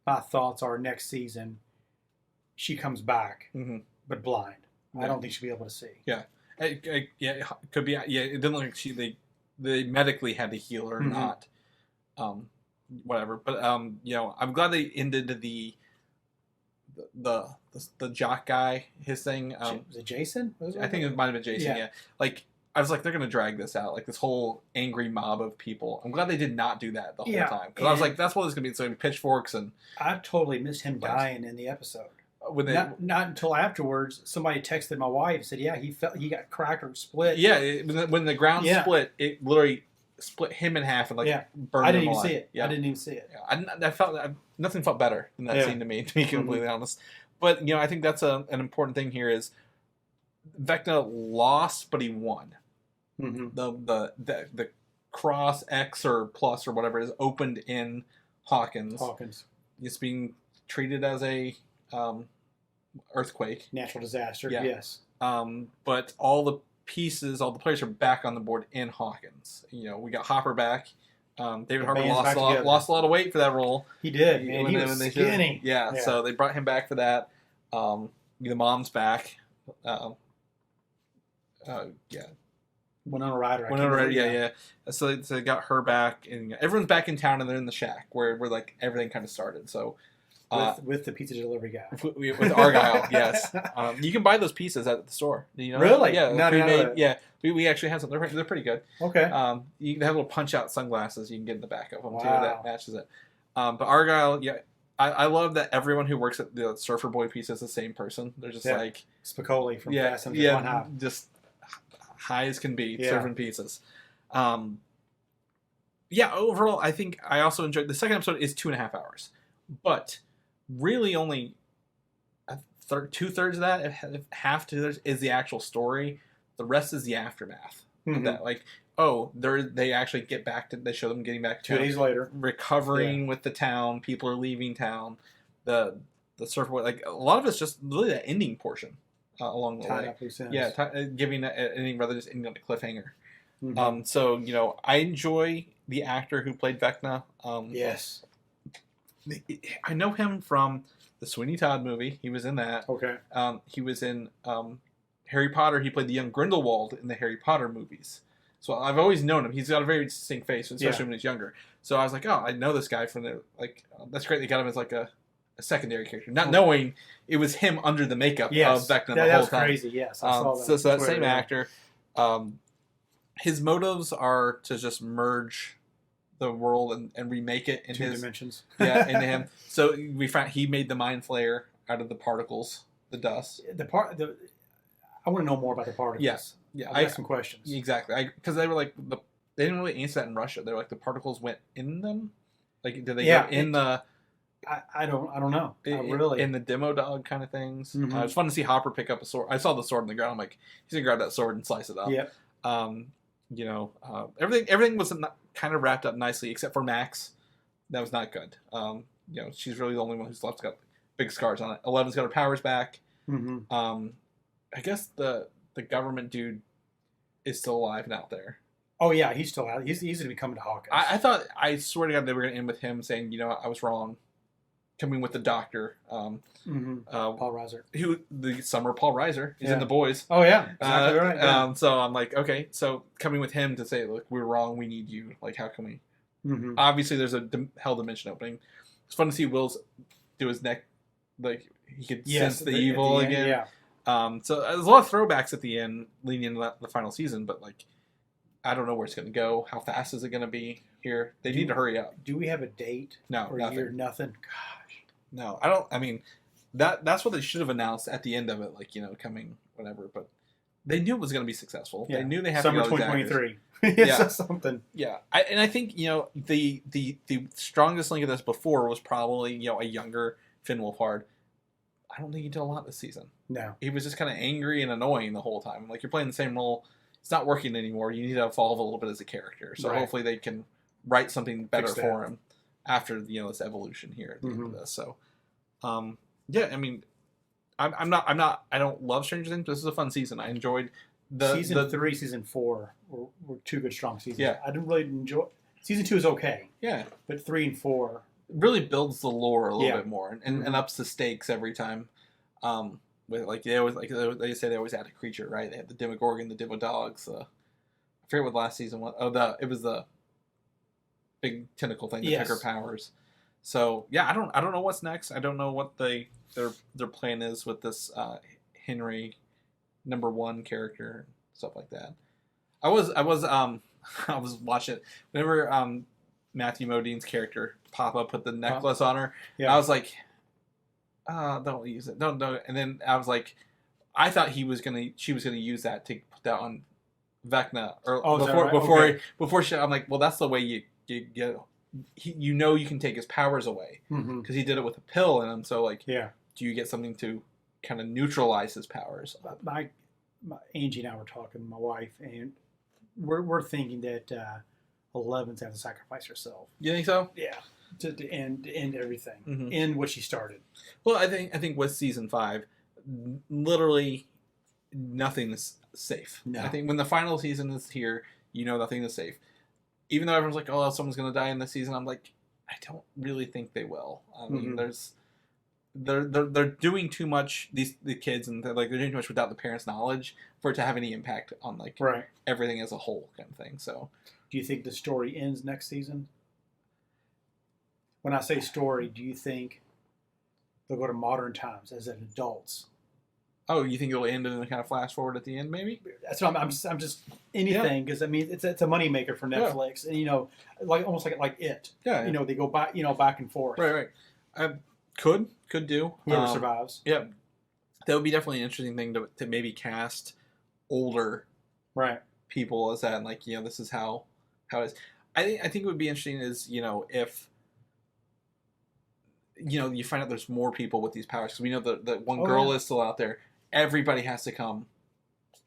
thoughts are next season she comes back, but blind. I don't think she'll be able to see. Yeah, it could be. Yeah, it didn't look like they medically had to heal her or not. Whatever, but I'm glad they ended the jock guy, his thing. Was it Jason? I think it might have been Jason. Yeah. Like I was like, they're gonna drag this out, like this whole angry mob of people. I'm glad they did not do that the whole time, because I was like, that's what it's gonna be. It's gonna be pitchforks and. I totally missed him dying in the episode. Not until afterwards, somebody texted my wife and said, "Yeah, he got cracked or split." Yeah, when the ground split, it literally split him in half and burned. I didn't even see it. Yeah. I didn't even see it. Yeah. I felt nothing felt better than that scene to be completely honest. But I think that's an important thing here is Vecna lost, but he won. The cross X or plus or whatever is opened in Hawkins. It's being treated as a earthquake, natural disaster. Yes. But all the pieces, all the players are back on the board in Hawkins. We got Hopper back. David Harbour lost a lot of weight for that role. He did. Man, he was skinny. Yeah, so they brought him back for that. The mom's back. Winona Ryder. Yeah. So they got her back, and everyone's back in town, and they're in the shack where like everything kind of started. So. With the pizza delivery guy. With Argyle, yes. You can buy those pieces at the store. Really? Yeah, pre-made. Yeah, we actually have some. They're pretty good. Okay. You can have little punch-out sunglasses you can get in the back of them too. That matches it. But Argyle, I love that everyone who works at the Surfer Boy piece is the same person. They're just like Spicoli from Fast and the Fun House. Just high as can be surfing pieces. Overall, I think I also enjoyed the second episode. Is 2.5 hours, but really only 2/3 of that, half to 2/3 is the actual story. The rest is the aftermath of that. Like, they actually get back to. They show them getting back to 2 days later, recovering with the town. People are leaving town. The surfboard, like a lot of it's just really that ending portion along the way. Giving an ending rather than just ending on a cliffhanger. So I enjoy the actor who played Vecna. Yes. I know him from the Sweeney Todd movie. He was in that. Okay. He was in Harry Potter. He played the young Grindelwald in the Harry Potter movies. So I've always known him. He's got a very distinct face, especially when he's younger. So I was like, I know this guy from the that's great. They got him as like a secondary character, not knowing it was him under the makeup of Vecna the whole time. That's crazy. Yes, I saw that. So that same actor, his motives are to just merge the world and remake it in two dimensions. Into him. So we found he made the mind flayer out of the particles, the dust. I want to know more about the particles. Yes. Yeah. I have some questions. Exactly. Because they were like they didn't really answer that in Russia. They're like the particles went in them. Like did they go in the? I don't know. Really in the demo dog kind of things. It was fun to see Hopper pick up a sword. I saw the sword on the ground. I'm like, he's gonna grab that sword and slice it up. Yeah. Everything was kind of wrapped up nicely, except for Max. That was not good. She's really the only one who's left got big scars on it. 11's got her powers back. I guess the government dude is still alive and out there. Oh yeah, he's still out. He's easy to be coming to Hawkins. I swear to God, they were going to end with him saying, I was wrong. Coming with the doctor, Paul Reiser, who the summer Paul Reiser is in The Boys. Oh yeah, exactly right. Yeah. So I'm like, okay, so coming with him to say, look, we're wrong, we need you. Like, how can we? Obviously, there's a hell dimension opening. It's fun to see Will's do his neck, like he could sense the evil again. Yeah. So there's a lot of throwbacks at the end, leading into the final season, but like, I don't know where it's going to go. How fast is it going to be here? They need to hurry up. Do we have a date? No, or nothing. Year? Nothing. Gosh. No, I don't. I mean, that's what they should have announced at the end of it, like coming whatever. But they knew it was going to be successful. Yeah. They knew they had summer to 2023. Something. Yeah, and I think the strongest link of this before was probably a younger Finn Wolfhard. I don't think he did a lot this season. No. He was just kind of angry and annoying the whole time. Like, you're playing the same role. It's not working anymore. You need to evolve a little bit as a character. So hopefully they can write something better for him after, this evolution here at the end of this. So, yeah, I mean, I don't love Stranger Things. This is a fun season. I enjoyed Season 3, Season 4 were two good, strong seasons. Yeah. I didn't really enjoy... Season 2 is okay. Yeah. But 3 and 4... really builds the lore a little bit more and ups the stakes every time. With they say they always add a creature, right? They had the Demogorgon, the Demodogs. I forget what the last season was. It was the big tentacle thing that took her powers. So yeah, I don't know what's next. I don't know what their plan is with this Henry #1 character, stuff like that. I was watching it whenever Matthew Modine's character Papa put the necklace on her. Yeah. I was like, don't use it. Don't. And then I was like, I thought she was gonna use that to put that on Vecna before she. I'm like, well, that's the way you get. You can take his powers away because he did it with a pill in him. So like, do you get something to kind of neutralize his powers? My Angie and I were talking, my wife, and we're thinking that 11's have to sacrifice herself. You think so? Yeah. To end everything, end what she started. Well, I think with season 5, literally nothing is safe. No. I think when the final season is here, nothing is safe. Even though everyone's like, "Oh, someone's going to die in this season," I'm like, I don't really think they will. I mean, they're doing too much. The kids and they're doing too much without the parents' knowledge for it to have any impact on everything as a whole kind of thing. So, do you think the story ends next season? When I say story, do you think they'll go to modern times as adults? Oh, you think it'll end in a kind of flash forward at the end, maybe? That's what I'm just anything because I mean it's a moneymaker for Netflix, and almost like it. Yeah. They go back back and forth. Right. Could do whoever survives. Yeah, that would be definitely an interesting thing to maybe cast older people as that, and this is how it is. I think it would be interesting is if. You find out there's more people with these powers because we know that one girl is still out there. Everybody has to come.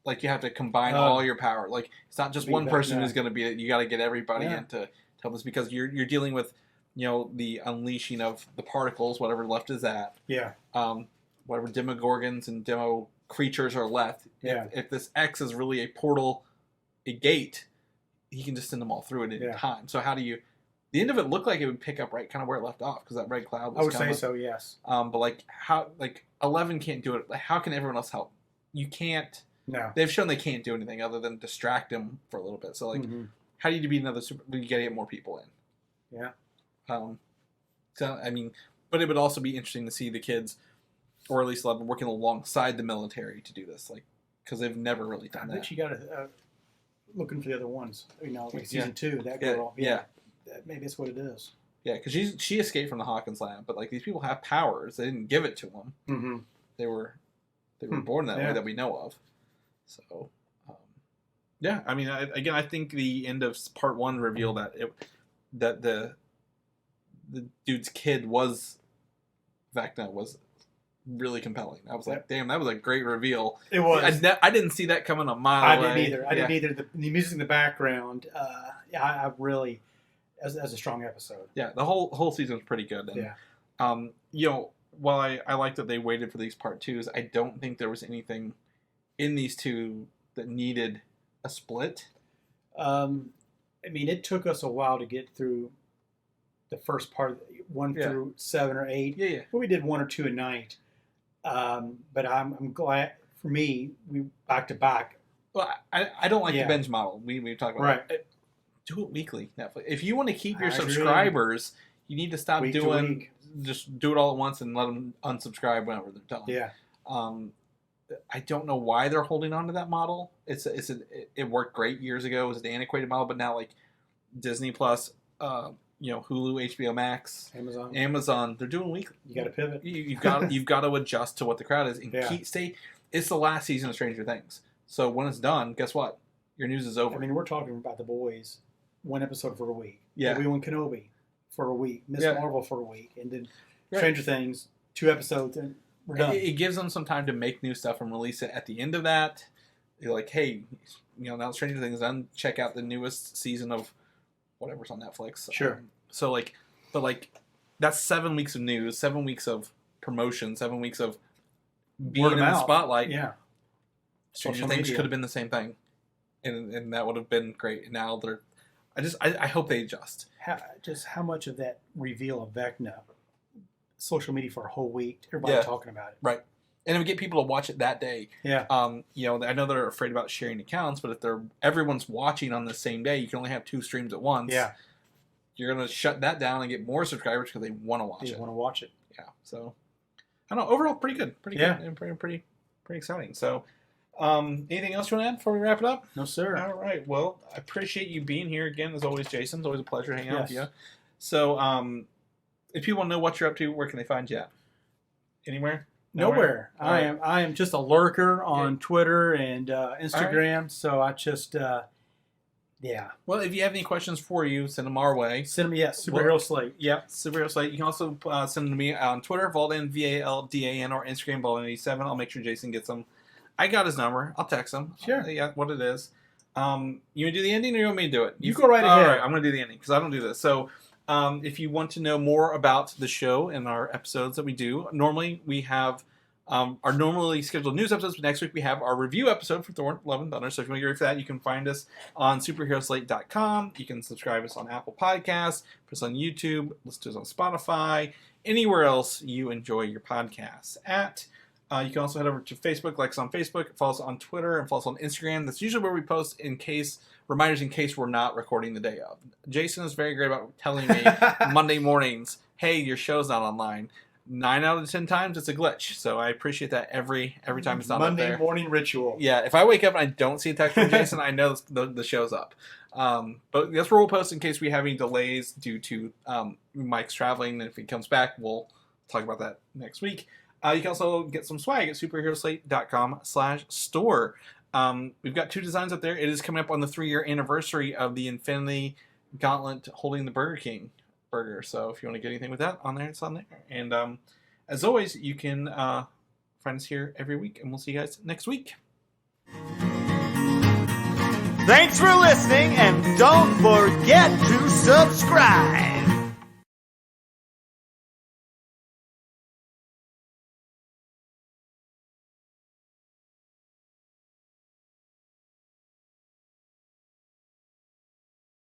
You have to combine all your power. It's not just one person who's going to be it. You got to get everybody in to help us because you're dealing with, the unleashing of the particles, whatever left is that. Yeah. Whatever Demogorgons and Demo creatures are left. Yeah. If this X is really a portal, a gate, he can just send them all through it at any time. So how do you... The end of it looked like it would pick up right kind of where it left off because that red cloud was I would say so, yes. But how 11 can't do it. How can everyone else help? You can't. No. They've shown they can't do anything other than distract him for a little bit. So how do you beat another super? You got to get more people in. Yeah. So I mean, but it would also be interesting to see the kids, or at least 11, working alongside the military to do this, because they've never really done that. I bet you got to looking for the other ones. Season 2, that girl. Yeah. Maybe that's what it is. Yeah, because she escaped from the Hawkins lab, but these people have powers. They didn't give it to them. Mm-hmm. They were born that way that we know of. So, yeah. I mean, I think the end of part 1 revealed that the dude's kid was Vecna was really compelling. I was like, damn, that was a great reveal. It was. I didn't see that coming a mile away. I didn't either. The music in the background. I really. As a strong episode. Yeah, the whole season was pretty good. And, while I like that they waited for these part 2s, I don't think there was anything in these 2 that needed a split. I mean, it took us a while to get through the first part, 1 through 7 or 8. Yeah. But we did 1 or 2 a night. But I'm glad, for me, we back to back. Well, I don't like the binge model. We talked about that. Do it weekly, Netflix. If you want to keep your subscribers, you need to stop doing just do it all at once and let them unsubscribe whenever they're done. Yeah. I don't know why they're holding on to that model. It worked great years ago. It was an antiquated model, but now Disney Plus, Hulu, HBO Max, Amazon, they're doing weekly. You got to pivot. You've got to adjust to what the crowd is and It's the last season of Stranger Things, so when it's done, guess what? Your news is over. I mean, we're talking about The Boys. 1 episode for a week. Yeah. Obi-Wan Kenobi for a week. Miss Marvel for a week. And then Stranger Things, 2 episodes in we're done. It gives them some time to make new stuff and release it at the end of that. You're like, hey, now Stranger Things is done. Check out the newest season of whatever's on Netflix. Sure. But that's 7 weeks of news, 7 weeks of promotion, 7 weeks of being in the spotlight. Yeah. Stranger Things could have been the same thing, and that would have been great. And now I hope they adjust. How much of that reveal of Vecna, social media for a whole week, everybody talking about it. Right. And it would get people to watch it that day. Yeah. I know they're afraid about sharing accounts, but if everyone's watching on the same day, you can only have 2 streams at once. Yeah. You're going to shut that down and get more subscribers because they want to watch it. They want to watch it. Yeah. So, I don't know. Overall, pretty good. Pretty good. And pretty exciting. So, anything else you want to add before we wrap it up? No, sir. All right. Well, I appreciate you being here again, as always, Jason. It's always a pleasure hanging out with you. So, if people want to know what you're up to, where can they find you at? Anywhere? Nowhere. I am just a lurker on Twitter and Instagram. Right. So I just, Well, if you have any questions for you, send them our way. Send them, Superhero Slate. Yep, Superhero Slate. You can also send them to me on Twitter, Valdan, VALDAN, or Instagram, Valdan87. I'll make sure Jason gets them. I got his number. I'll text him. Sure. What it is. You want to do the ending or you want me to do it? You go right ahead. All right, I'm going to do the ending because I don't do this. So, if you want to know more about the show and our episodes that we do, normally we have our normally scheduled news episodes, but next week we have our review episode for Thor: Love and Thunder. So if you want to get ready for that, you can find us on superheroslate.com. You can subscribe us on Apple Podcasts, put us on YouTube, listen to us on Spotify, anywhere else you enjoy your podcasts at. You can also head over to Facebook, like us on Facebook, follow us on Twitter, and follow us on Instagram. That's usually where we post reminders in case we're not recording the day of. Jason is very great about telling me Monday mornings, hey, your show's not online. 9 out of 10 times, it's a glitch. So I appreciate that every time it's not Monday up there. Morning ritual. Yeah, if I wake up and I don't see a text from Jason, I know the show's up. But that's where we'll post in case we have any delays due to Mike's traveling. And if he comes back, we'll talk about that next week. You can also get some swag at superheroslate.com/store. We've got 2 designs up there. It is coming up on the 3-year anniversary of the Infinity Gauntlet holding the Burger King burger. So if you want to get anything with that on there, it's on there. And as always, you can find us here every week, and we'll see you guys next week. Thanks for listening, and don't forget to subscribe.